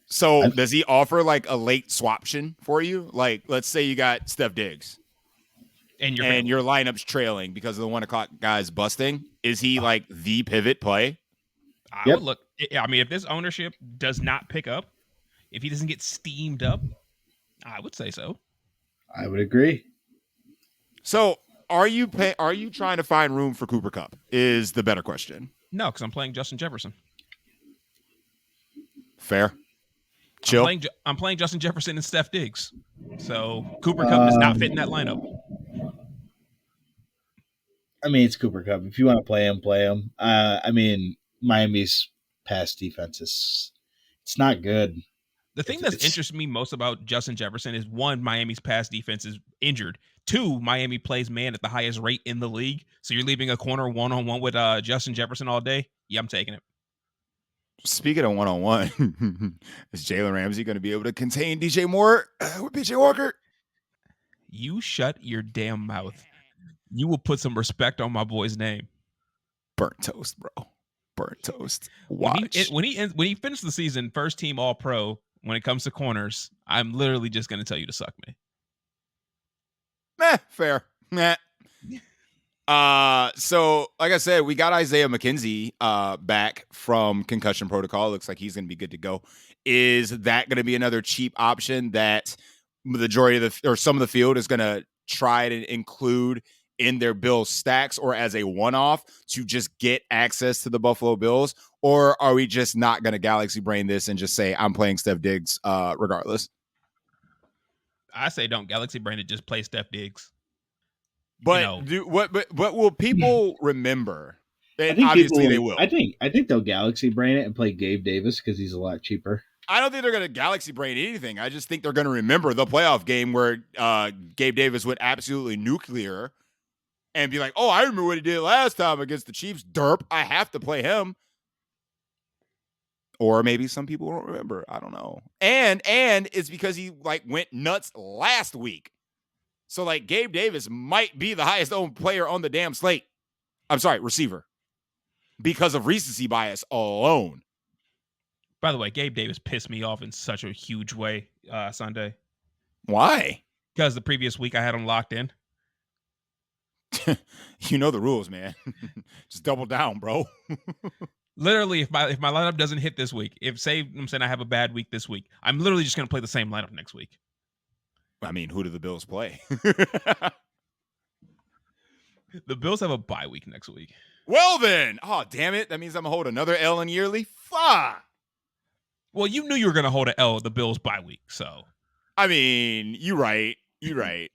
So does he offer like a late swaption for you? Like, let's say you got Steph Diggs and your lineup's trailing because of the 1 o'clock guys busting. Is he like the pivot play? I would look. I mean, if this ownership does not pick up, if he doesn't get steamed up, I would say so. I would agree. So are you trying to find room for Cooper Kupp is the better question. No, because I'm playing Justin Jefferson. Fair. Chill. I'm playing Justin Jefferson and Steph Diggs. So Cooper Kupp does not fit in that lineup. I mean, it's Cooper Kupp. If you want to play him, play him. I mean, Miami's pass defense it's not good. The thing that interests me most about Justin Jefferson is, 1, Miami's pass defense is injured. 2, Miami plays man at the highest rate in the league. So you're leaving a corner one-on-one with Justin Jefferson all day? Yeah, I'm taking it. Speaking of one-on-one, is Jalen Ramsey going to be able to contain DJ Moore with PJ Walker? You shut your damn mouth. You will put some respect on my boy's name. Burnt toast, bro. Burnt toast. Watch. When he finished the season, first team All-Pro, when it comes to corners, I'm literally just going to tell you to suck me. Fair. Meh. So like I said, we got Isaiah McKenzie back from concussion protocol. Looks like he's going to be good to go. Is that going to be another cheap option that the majority of some of the field is going to try to include in their Bills stacks, or as a one-off to just get access to the Buffalo Bills? Or are we just not going to galaxy brain this and just say I'm playing Steph Diggs regardless? I say don't galaxy brain it. Just play Steph Diggs. But what will people remember? I think obviously they will. I think they'll galaxy brain it and play Gabe Davis because he's a lot cheaper. I don't think they're going to galaxy brain anything. I just think they're going to remember the playoff game where Gabe Davis went absolutely nuclear and be like, oh, I remember what he did last time against the Chiefs. Derp, I have to play him. Or maybe some people don't remember. I don't know. And it's because he went nuts last week. So Gabe Davis might be the highest owned player on the damn slate. I'm sorry, receiver. Because of recency bias alone. By the way, Gabe Davis pissed me off in such a huge way Sunday. Why? Because the previous week I had him locked in. You know the rules, man. Just double down, bro. Literally, if my lineup doesn't hit this week, I'm saying I have a bad week this week, I'm literally just going to play the same lineup next week. I mean, who do the Bills play? The Bills have a bye week next week. Well then, oh damn it! That means I'm gonna hold another L in yearly. Fuck. Well, you knew you were gonna hold an L the Bills bye week, so. I mean, you're right. You right.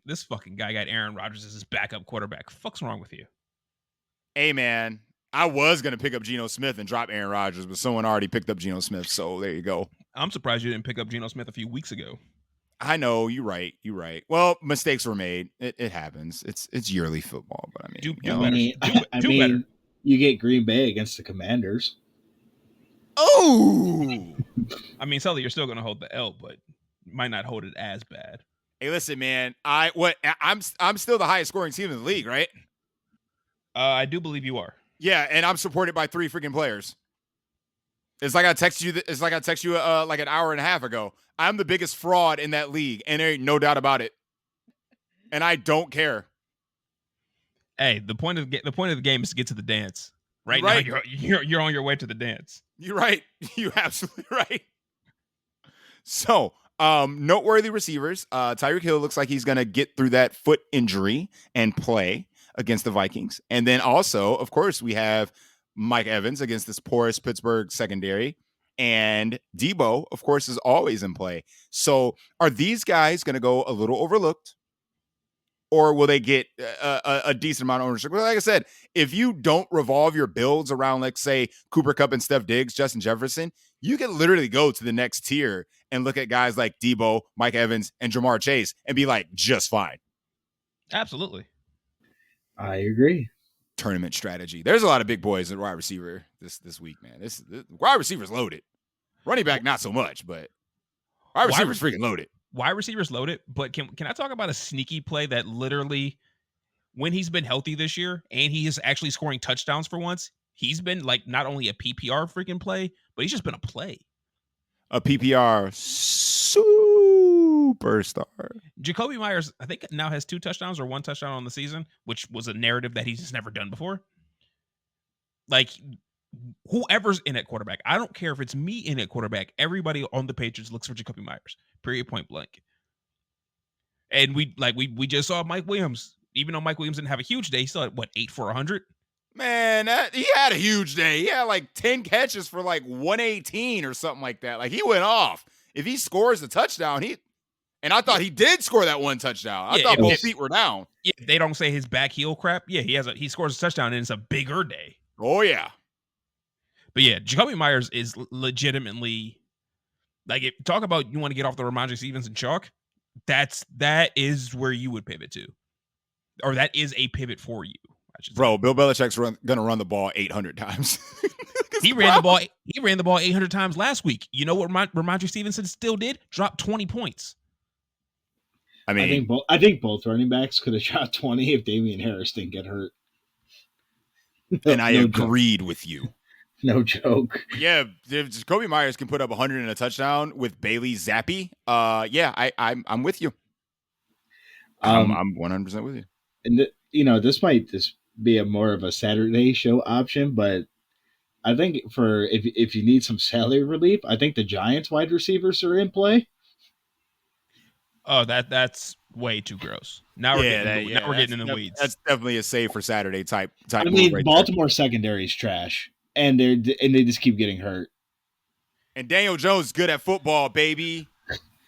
This fucking guy got Aaron Rodgers as his backup quarterback. Fuck's wrong with you? Hey man, I was gonna pick up Geno Smith and drop Aaron Rodgers, but someone already picked up Geno Smith, so there you go. I'm surprised you didn't pick up Geno Smith a few weeks ago. I know, you're right. Well, mistakes were made. It happens. It's yearly football, but I mean, do better. You get Green Bay against the Commanders. Oh, I mean, Sully, you're still going to hold the L, but you might not hold it as bad. Hey, listen, man. I'm still the highest scoring team in the league, right? I do believe you are. Yeah, and I'm supported by 3 freaking players. It's like I texted you. It's like I texted you like an hour and a half ago. I'm the biggest fraud in that league, and there ain't no doubt about it. And I don't care. Hey, the point of the game is to get to the dance. Right now, you're on your way to the dance. You're right. You're absolutely right. So, noteworthy receivers. Tyreek Hill looks like he's gonna get through that foot injury and play against the Vikings. And then also, of course, we have Mike Evans against this porous Pittsburgh secondary. And Debo, of course, is always in play. So are these guys going to go a little overlooked? Or will they get a decent amount of ownership? Well, like I said, if you don't revolve your builds around, like, say, Cooper Kupp and Steph Diggs, Justin Jefferson, you can literally go to the next tier and look at guys like Debo, Mike Evans, and Jamar Chase and be like, just fine. Absolutely. I agree. Tournament strategy. There's a lot of big boys at wide receiver this week, man. This wide receiver's loaded. Running back, not so much, but wide receiver's freaking loaded. Wide receiver's loaded, but can I talk about a sneaky play that literally, when he's been healthy this year and he is actually scoring touchdowns for once, he's been like not only a PPR freaking play, but he's just been a play. A PPR superstar. Jacoby Myers, I think, now has 2 touchdowns or 1 touchdown on the season, which was a narrative that he's just never done before. Like, whoever's in at quarterback, I don't care if it's me in at quarterback, everybody on the Patriots looks for Jacoby Myers, period, point blank. And we just saw Mike Williams. Even though Mike Williams didn't have a huge day, he still had, 8 for 100? Man, he had a huge day. He had like 10 catches for like 118 or something like that. Like, he went off. If he scores a touchdown, and I thought he did score that 1 touchdown. I thought both feet were down. Yeah, they don't say his back heel crap. Yeah, he scores a touchdown and it's a bigger day. Oh yeah. But yeah, Jacoby Myers is legitimately, like, if talk about you want to get off the Rhamondre Stevenson chalk, that is where you would pivot to, or that is a pivot for you. Bro, Bill Belichick's gonna run the ball 800 times. He ran the ball 800 times last week. You know what Rhamondre Stevenson still did? Dropped 20 points. I mean, I think both running backs could have shot 20 if Damian Harris didn't get hurt. And I agreed with you. No joke. Yeah, if Jacoby Myers can put up 100 and a touchdown with Bailey Zappi, yeah, I'm with you. I'm 100% with you. And this might just be a more of a Saturday show option, but I think for if you need some salary relief, I think the Giants wide receivers are in play. Oh, that's way too gross. Now we're getting in the weeds. That's definitely a save for Saturday type I move mean, right Baltimore there. secondary is trash, and they just keep getting hurt. And Daniel Jones is good at football, baby.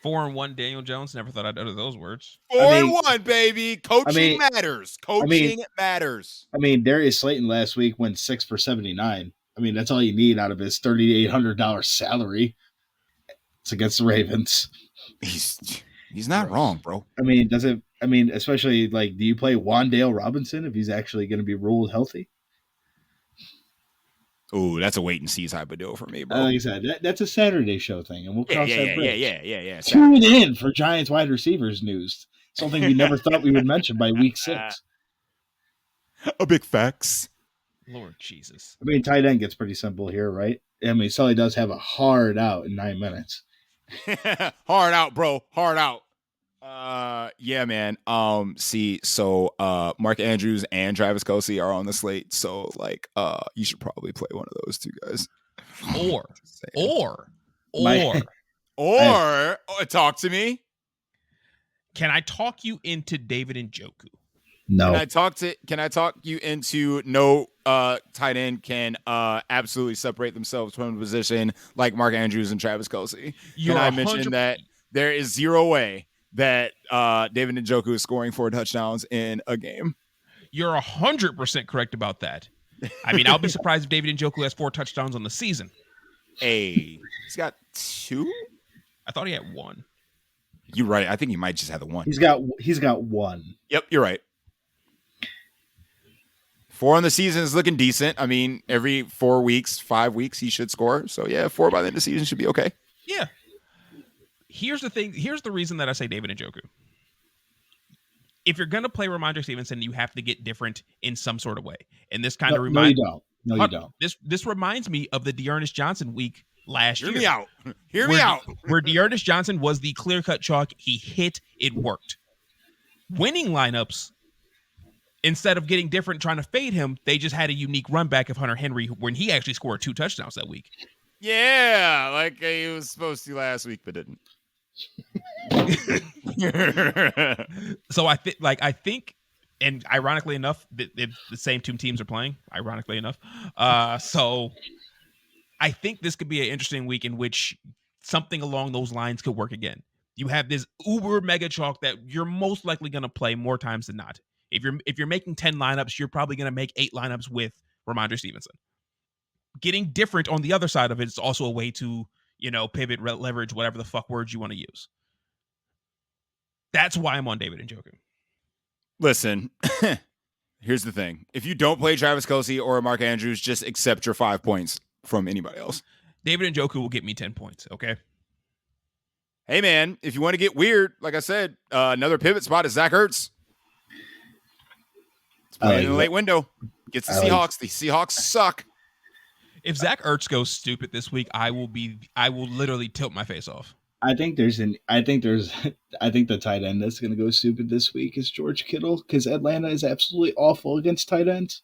4-1 Daniel Jones. Never thought I'd utter those words. 4-1, baby. Coaching matters. Coaching matters. I mean, Darius Slayton last week went 6 for 79. I mean, that's all you need out of his $3,800 salary. It's against the Ravens. He's not wrong, bro. I mean, especially do you play Wan'Dale Robinson if he's actually going to be ruled healthy? Oh, that's a wait and see type of deal for me, bro. Like I said, that's a Saturday show thing, and we'll cross that bridge. Yeah. Tune in for Giants wide receivers news. Something we never thought we would mention by week 6. A big facts. Lord Jesus. I mean, tight end gets pretty simple here, right? I mean, Sully does have a hard out in 9 minutes. Hard out, bro. Hard out. Yeah, man. So Mark Andrews and Travis Kelce are on the slate, so you should probably play one of those two guys. Or talk to me. Can I talk you into David Njoku? No. Can I talk you into no tight end can absolutely separate themselves from the position like Mark Andrews and Travis Kelce? Can I mention that there is zero way that David Njoku is scoring 4 touchdowns in a game? You're 100% correct about that. I mean, I'll be surprised if David Njoku has 4 touchdowns on the season. He's got 2? I thought he had 1. You're right. I think he might just have the 1. He's got 1. Yep, you're right. 4 on the season is looking decent. I mean, every 4 weeks, 5 weeks, he should score. So, yeah, 4 by the end of the season should be okay. Yeah. Here's the thing. Here's the reason that I say David Njoku. If you're going to play Rhamondre Stevenson, you have to get different in some sort of way. And this kind of reminds me. No, you don't. This reminds me of the Dearness Johnson week last year. Hear me out. Where Dearness Johnson was the clear-cut chalk. He hit. It worked. Winning lineups, instead of getting different trying to fade him, they just had a unique run back of Hunter Henry when he actually scored 2 touchdowns that week. Yeah, like he was supposed to last week, but didn't. So I think, and ironically enough, the same 2 teams are playing. Ironically enough, so I think this could be an interesting week in which something along those lines could work again. You have this uber mega chalk that you're most likely going to play more times than not. If you're making 10 lineups, you're probably going to make 8 lineups with Rhamondre Stevenson. Getting different on the other side of it is also a way to, pivot, leverage, whatever the fuck words you want to use. That's why I'm on David Njoku. Listen, here's the thing. If you don't play Travis Kelce or Mark Andrews, just accept your 5 points from anybody else. David Njoku will get me 10 points, okay? Hey, man, if you want to get weird, like I said, another pivot spot is Zach Ertz. It's playing in the late window. Gets the Seahawks. The Seahawks suck. If Zach Ertz goes stupid this week, I will literally tilt my face off. I think the tight end that's going to go stupid this week is George Kittle, because Atlanta is absolutely awful against tight ends.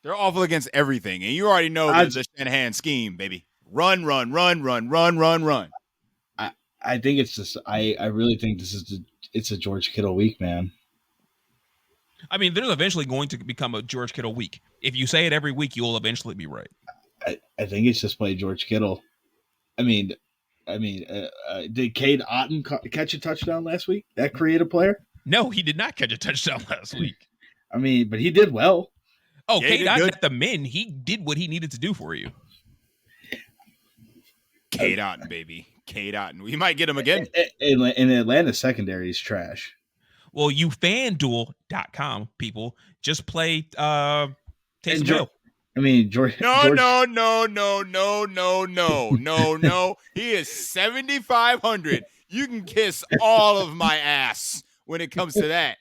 They're awful against everything, and you already know there's a Shanahan scheme, baby. Run. I think it's just I really think it's a George Kittle week, man. I mean, there's eventually going to become a George Kittle week. If you say it every week, you will eventually be right. I think it's just play George Kittle. I mean, did Cade Otton catch a touchdown last week? That creative player? No, he did not catch a touchdown last week. I mean, but he did well. Oh, yeah, Cade Otton at the min. He did what he needed to do for you. Cade Otton, baby. Cade Otton. We might get him again. In Atlanta, secondary is trash. Well, you Fanduel.com people just play Taysom Hill. I mean, George. No. He is 7,500. You can kiss all of my ass when it comes to that.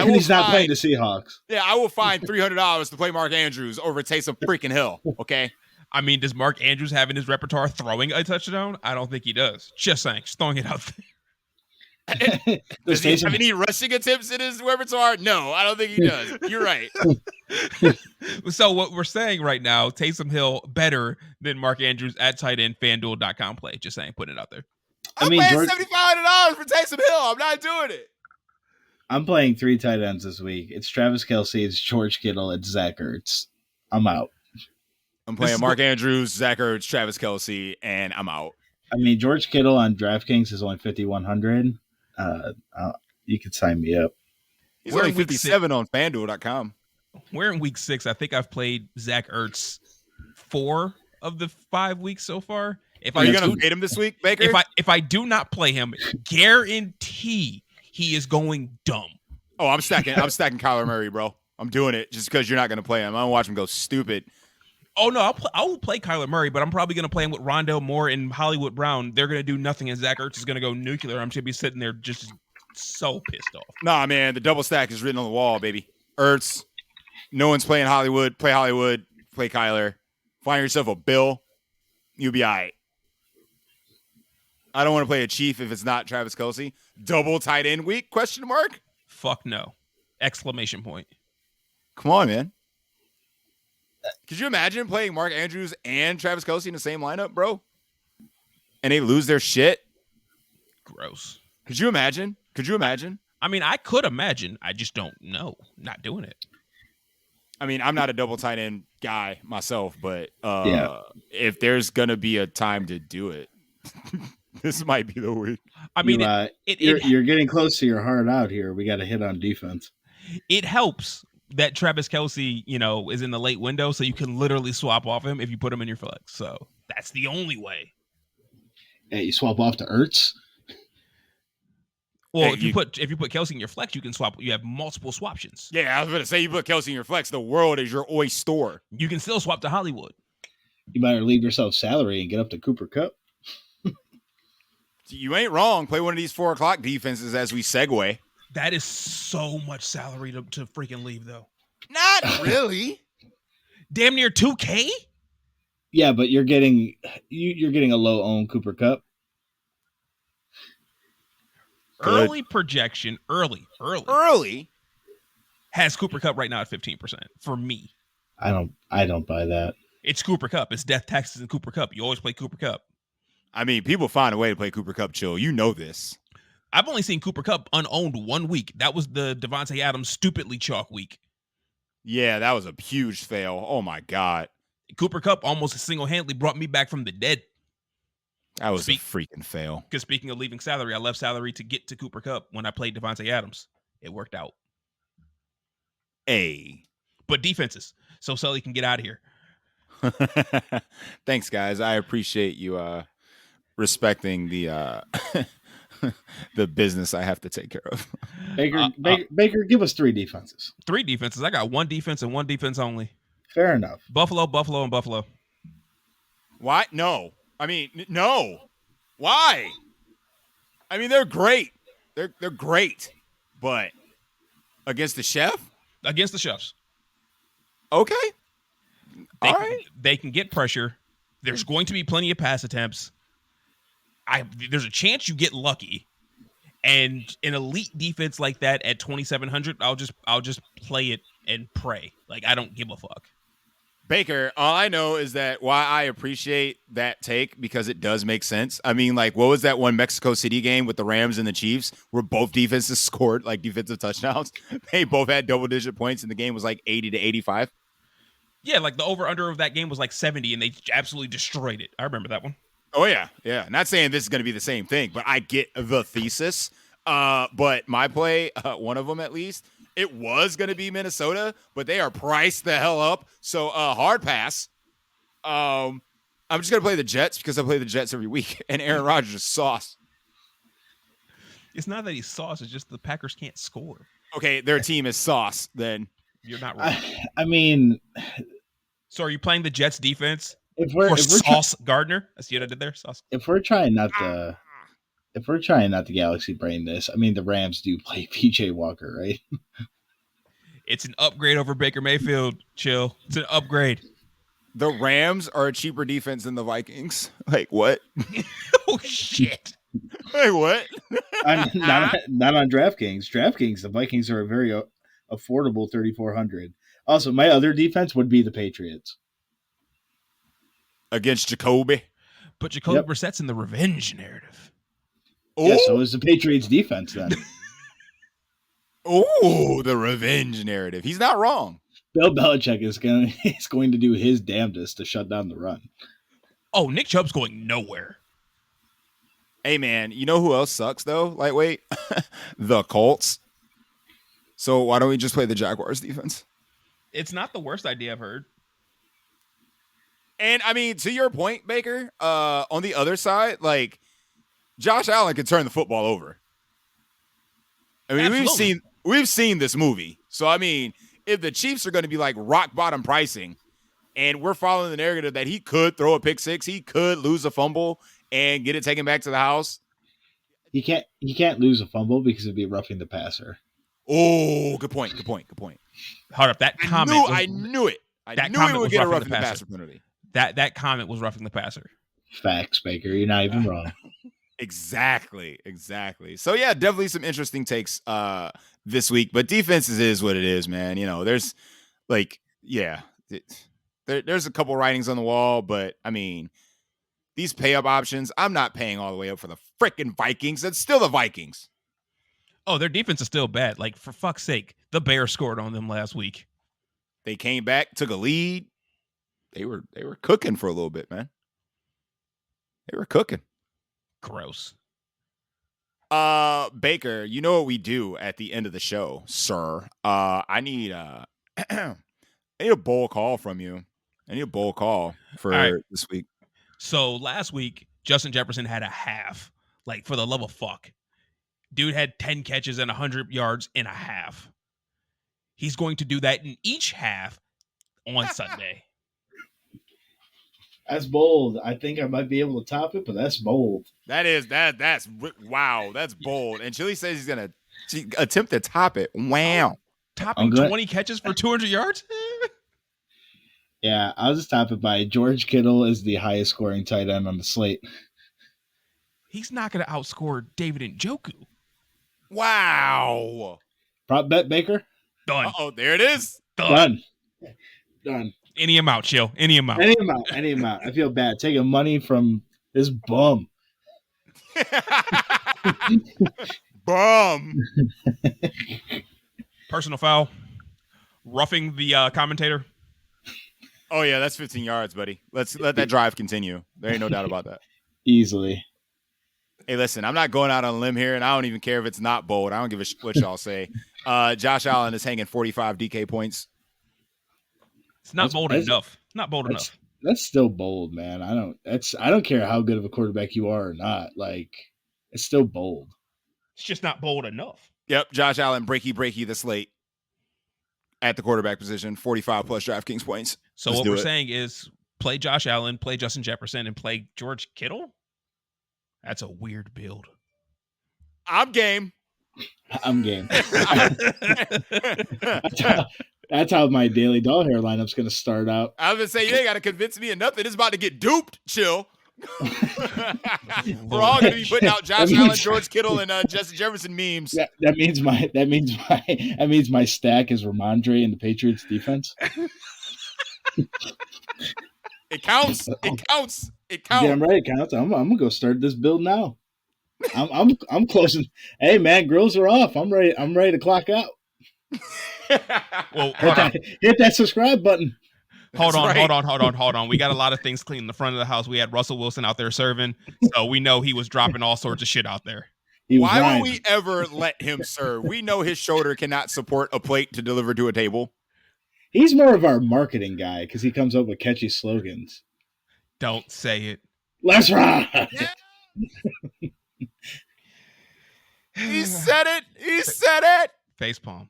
He's not playing the Seahawks. Yeah, I will find $300 to play Mark Andrews over Taysom freaking Hill. Okay. I mean, does Mark Andrews have in his repertoire throwing a touchdown? I don't think he does. Just saying, just throwing it out there. Does he have any rushing attempts in his repertoire? No, I don't think he does. You're right. So what we're saying right now, Taysom Hill better than Mark Andrews at tight end FanDuel.com play. Just saying, putting it out there. I'm paying $7,500 for Taysom Hill. I'm not doing it. I'm playing 3 tight ends this week. It's Travis Kelce, it's George Kittle, it's Zach Ertz. I'm out. I'm playing Mark Andrews, Zach Ertz, Travis Kelce, and I'm out. I mean, George Kittle on DraftKings is only 5,100. You could sign me up. He's only 57 on FanDuel.com. We're in week 6. I think I've played Zach Ertz 4 of the 5 weeks so far. Are you going to fade him this week, Baker? If I do not play him, guarantee he is going dumb. Oh, I'm stacking Kyler Murray, bro. I'm doing it just because you're not going to play him. I don't watch him go stupid. Oh, no, I'll play Kyler Murray, but I'm probably going to play him with Rondale Moore and Hollywood Brown. They're going to do nothing, and Zach Ertz is going to go nuclear. I'm going to be sitting there just so pissed off. Nah, man, the double stack is written on the wall, baby. Ertz, no one's playing Hollywood. Play Hollywood, play Kyler. Find yourself a Bill. You'll be all right. I don't want to play a Chief if it's not Travis Kelce. Double tight end week, question mark? Fuck no. Exclamation point. Come on, man. Could you imagine playing Mark Andrews and Travis Kelce in the same lineup, bro? And they lose their shit? Gross. Could you imagine? I mean, I could imagine. I just don't know. Not doing it. I mean, I'm not a double tight end guy myself, but if there's going to be a time to do it, this might be the week. I mean, you're getting close to your heart out here. We got to hit on defense. It helps that Travis Kelce, is in the late window, so you can literally swap off him if you put him in your flex. So that's the only way. Hey, you swap off to Ertz? Well, if you put Kelce in your flex, you can swap. You have multiple swaptions. Yeah, I was going to say you put Kelce in your flex. The world is your oyster. You can still swap to Hollywood. You better leave yourself salary and get up to Cooper Kupp. You ain't wrong. Play one of these 4 o'clock defenses as we segue. That is so much salary to freaking leave, though. Not really. Damn near 2K? Yeah, but you're getting a low owned Cooper Kupp. Early projection, early has Cooper Kupp right now at 15% for me. I don't buy that. It's Cooper Kupp. It's death taxes and Cooper Kupp. You always play Cooper Kupp. I mean, people find a way to play Cooper Kupp chill. You know this. I've only seen Cooper Kupp unowned 1 week. That was the Devontae Adams stupidly chalk week. Yeah, that was a huge fail. Oh, my God. Cooper Kupp almost single-handedly brought me back from the dead. That was a freaking fail. Because speaking of leaving salary, I left salary to get to Cooper Kupp when I played Devontae Adams. It worked out. But defenses, so Sully can get out of here. Thanks, guys. I appreciate you respecting the the business I have to take care of. Baker, give us 3 defenses. 3 defenses. I got 1 defense and 1 defense only. Fair enough. Buffalo, and Buffalo. Why? No. I mean, no. Why? I mean, they're great. They're great. But against the Chef? Against the Chefs. Okay. All right. They can get pressure. There's going to be plenty of pass attempts. There's a chance you get lucky. And an elite defense like that at 2,700, I'll just play it and pray. Like, I don't give a fuck. Baker, all I know is that why I appreciate that take, because it does make sense. I mean, like, what was that one Mexico City game with the Rams and the Chiefs where both defenses scored like defensive touchdowns? They both had double-digit points, and the game was like 80 to 85. Yeah, like the over-under of that game was like 70, and they absolutely destroyed it. I remember that one. Oh, yeah. Yeah. Not saying this is going to be the same thing, but I get the thesis. But my play, one of them at least, it was going to be Minnesota, but they are priced the hell up. So hard pass. I'm just going to play the Jets because I play the Jets every week, and Aaron Rodgers is sauce. It's not that he's sauce. It's just the Packers can't score. Okay, their team is sauce, then. You're not right. I mean... So are you playing the Jets defense? If we're Sauce Gardner? I see what I did there. Sauce. If we're trying not to galaxy brain this, I mean, the Rams do play PJ Walker, right? It's an upgrade over Baker Mayfield. Chill. It's an upgrade. The Rams are a cheaper defense than the Vikings. Like what? Oh shit! Like what? Not on DraftKings. DraftKings, the Vikings are a very affordable 3,400. Also, my other defense would be the Patriots Against Jacoby. But Jacoby Brissett's in the revenge narrative. Yeah, so is the Patriots defense then. Oh, the revenge narrative. He's not wrong. Bill Belichick is going to do his damnedest to shut down the run. Oh, Nick Chubb's going nowhere. Hey, man, you know who else sucks, though, lightweight? The Colts. So why don't we just play the Jaguars defense? It's not the worst idea I've heard. And, I mean, to your point, Baker, on the other side, like, Josh Allen can turn the football over. I mean, Absolutely. we've seen this movie. So, I mean, if the Chiefs are going to be like rock bottom pricing and we're following the narrative that he could throw a pick six, he could lose a fumble and get it taken back to the house. He can't lose a fumble because it'd be roughing the passer. Oh, good point. Hold up, that comment. I knew it. That knew comment it would was get a roughing roughing the the passer. passer penalty. That comment was roughing the passer. Facts, Baker. You're not even wrong. Exactly. So yeah, definitely some interesting takes this week. But defenses is what it is, man. You know, there's like, yeah, there's a couple writings on the wall, but I mean, these pay up options, I'm not paying all the way up for the freaking Vikings. It's still the Vikings. Oh, their defense is still bad. Like, for fuck's sake, the Bears scored on them last week. They came back, took a lead. They were cooking for a little bit, man. They were cooking. Gross. Baker, you know what we do at the end of the show, sir. I need I need a bold call from you. I need a bold call for this week. So last week, Justin Jefferson had a half. Like, for the love of fuck. Dude had 10 catches and 100 yards in a half. He's going to do that in each half on Sunday. That's bold. I think I might be able to top it, but that's bold. That's wow. That's bold. And Chili says he's gonna attempt to top it. Wow. Topping 20 catches for 200 yards? Yeah, I'll just top it by George Kittle is the highest scoring tight end on the slate. He's not going to outscore David Njoku. Wow. Prop bet, Baker? Done. Oh, there it is. Done. Any amount, chill. Any amount. Any amount. I feel bad. Taking money from this bum. Bum. Personal foul. Roughing the commentator. Oh, yeah, that's 15 yards, buddy. Let's let that drive continue. There ain't no doubt about that. Easily. Hey, listen, I'm not going out on a limb here, and I don't even care if it's not bold. I don't give a what y'all say. Josh Allen is hanging 45 DK points. It's not bold enough. Not bold enough. That's still bold, man. I don't care how good of a quarterback you are or not. Like, it's still bold. It's just not bold enough. Yep, Josh Allen, breaky the slate at the quarterback position, 45 plus DraftKings points. So what we're saying is play Josh Allen, play Justin Jefferson, and play George Kittle? That's a weird build. I'm game. That's how my daily doll hair lineup's going to start out. I was going to say, you ain't got to convince me of nothing. It's about to get duped. Chill. We're all going to be putting out Josh Allen, George Kittle, and Justin Jefferson memes. That means my stack is Rhamondre in the Patriots defense. It counts. Damn right, it counts. I'm gonna go start this build now. I'm closing. Hey man, grills are off. I'm ready to clock out. Well, hit that subscribe button. Hold on. We got a lot of things clean in the front of the house. We had Russell Wilson out there serving, so we know he was dropping all sorts of shit out there. Why would we ever let him serve? We know his shoulder cannot support a plate to deliver to a table. He's more of our marketing guy because he comes up with catchy slogans. Don't say it. Let's ride. Yeah. He said it. Facepalm.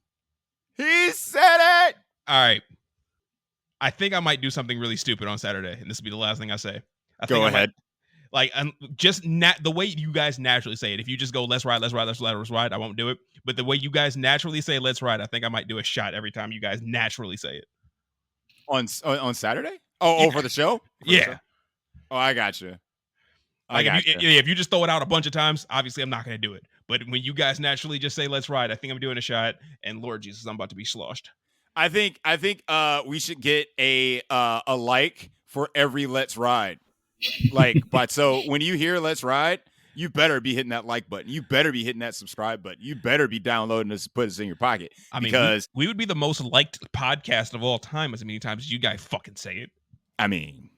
He said it. All right. I think I might do something really stupid on Saturday, and this will be the last thing I say. Go ahead. The way you guys naturally say it. If you just go, let's ride, I won't do it. But the way you guys naturally say, let's ride, I think I might do a shot every time you guys naturally say it. On Saturday? Oh, for the show? For the Yeah. show? Oh, I got you. Like if you just throw it out a bunch of times, obviously I'm not going to do it. But when you guys naturally just say let's ride, I think I'm doing a shot. And Lord Jesus, I'm about to be sloshed. I think we should get a like for every let's ride. But so when you hear let's ride, you better be hitting that like button. You better be hitting that subscribe button. You better be downloading this, put this in your pocket. I mean, because we would be the most liked podcast of all time as many times as you guys fucking say it. I mean,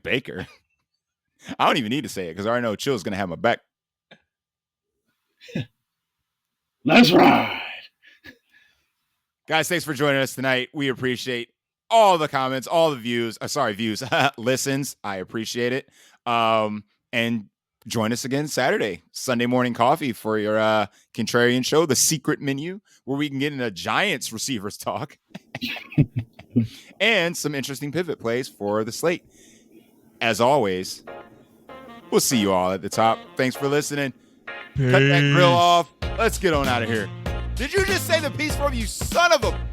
Baker. I don't even need to say it because I already know Chill's going to have my back. Let's ride. Guys, thanks for joining us tonight. We appreciate all the comments, all the views. Views, listens. I appreciate it. And join us again Saturday, Sunday morning coffee for your contrarian show, The Secret Menu, where we can get into Giants receivers talk and some interesting pivot plays for the slate. As always, we'll see you all at the top. Thanks for listening. Peace. Cut that grill off. Let's get on out of here. Did you just say the peace from you son of a...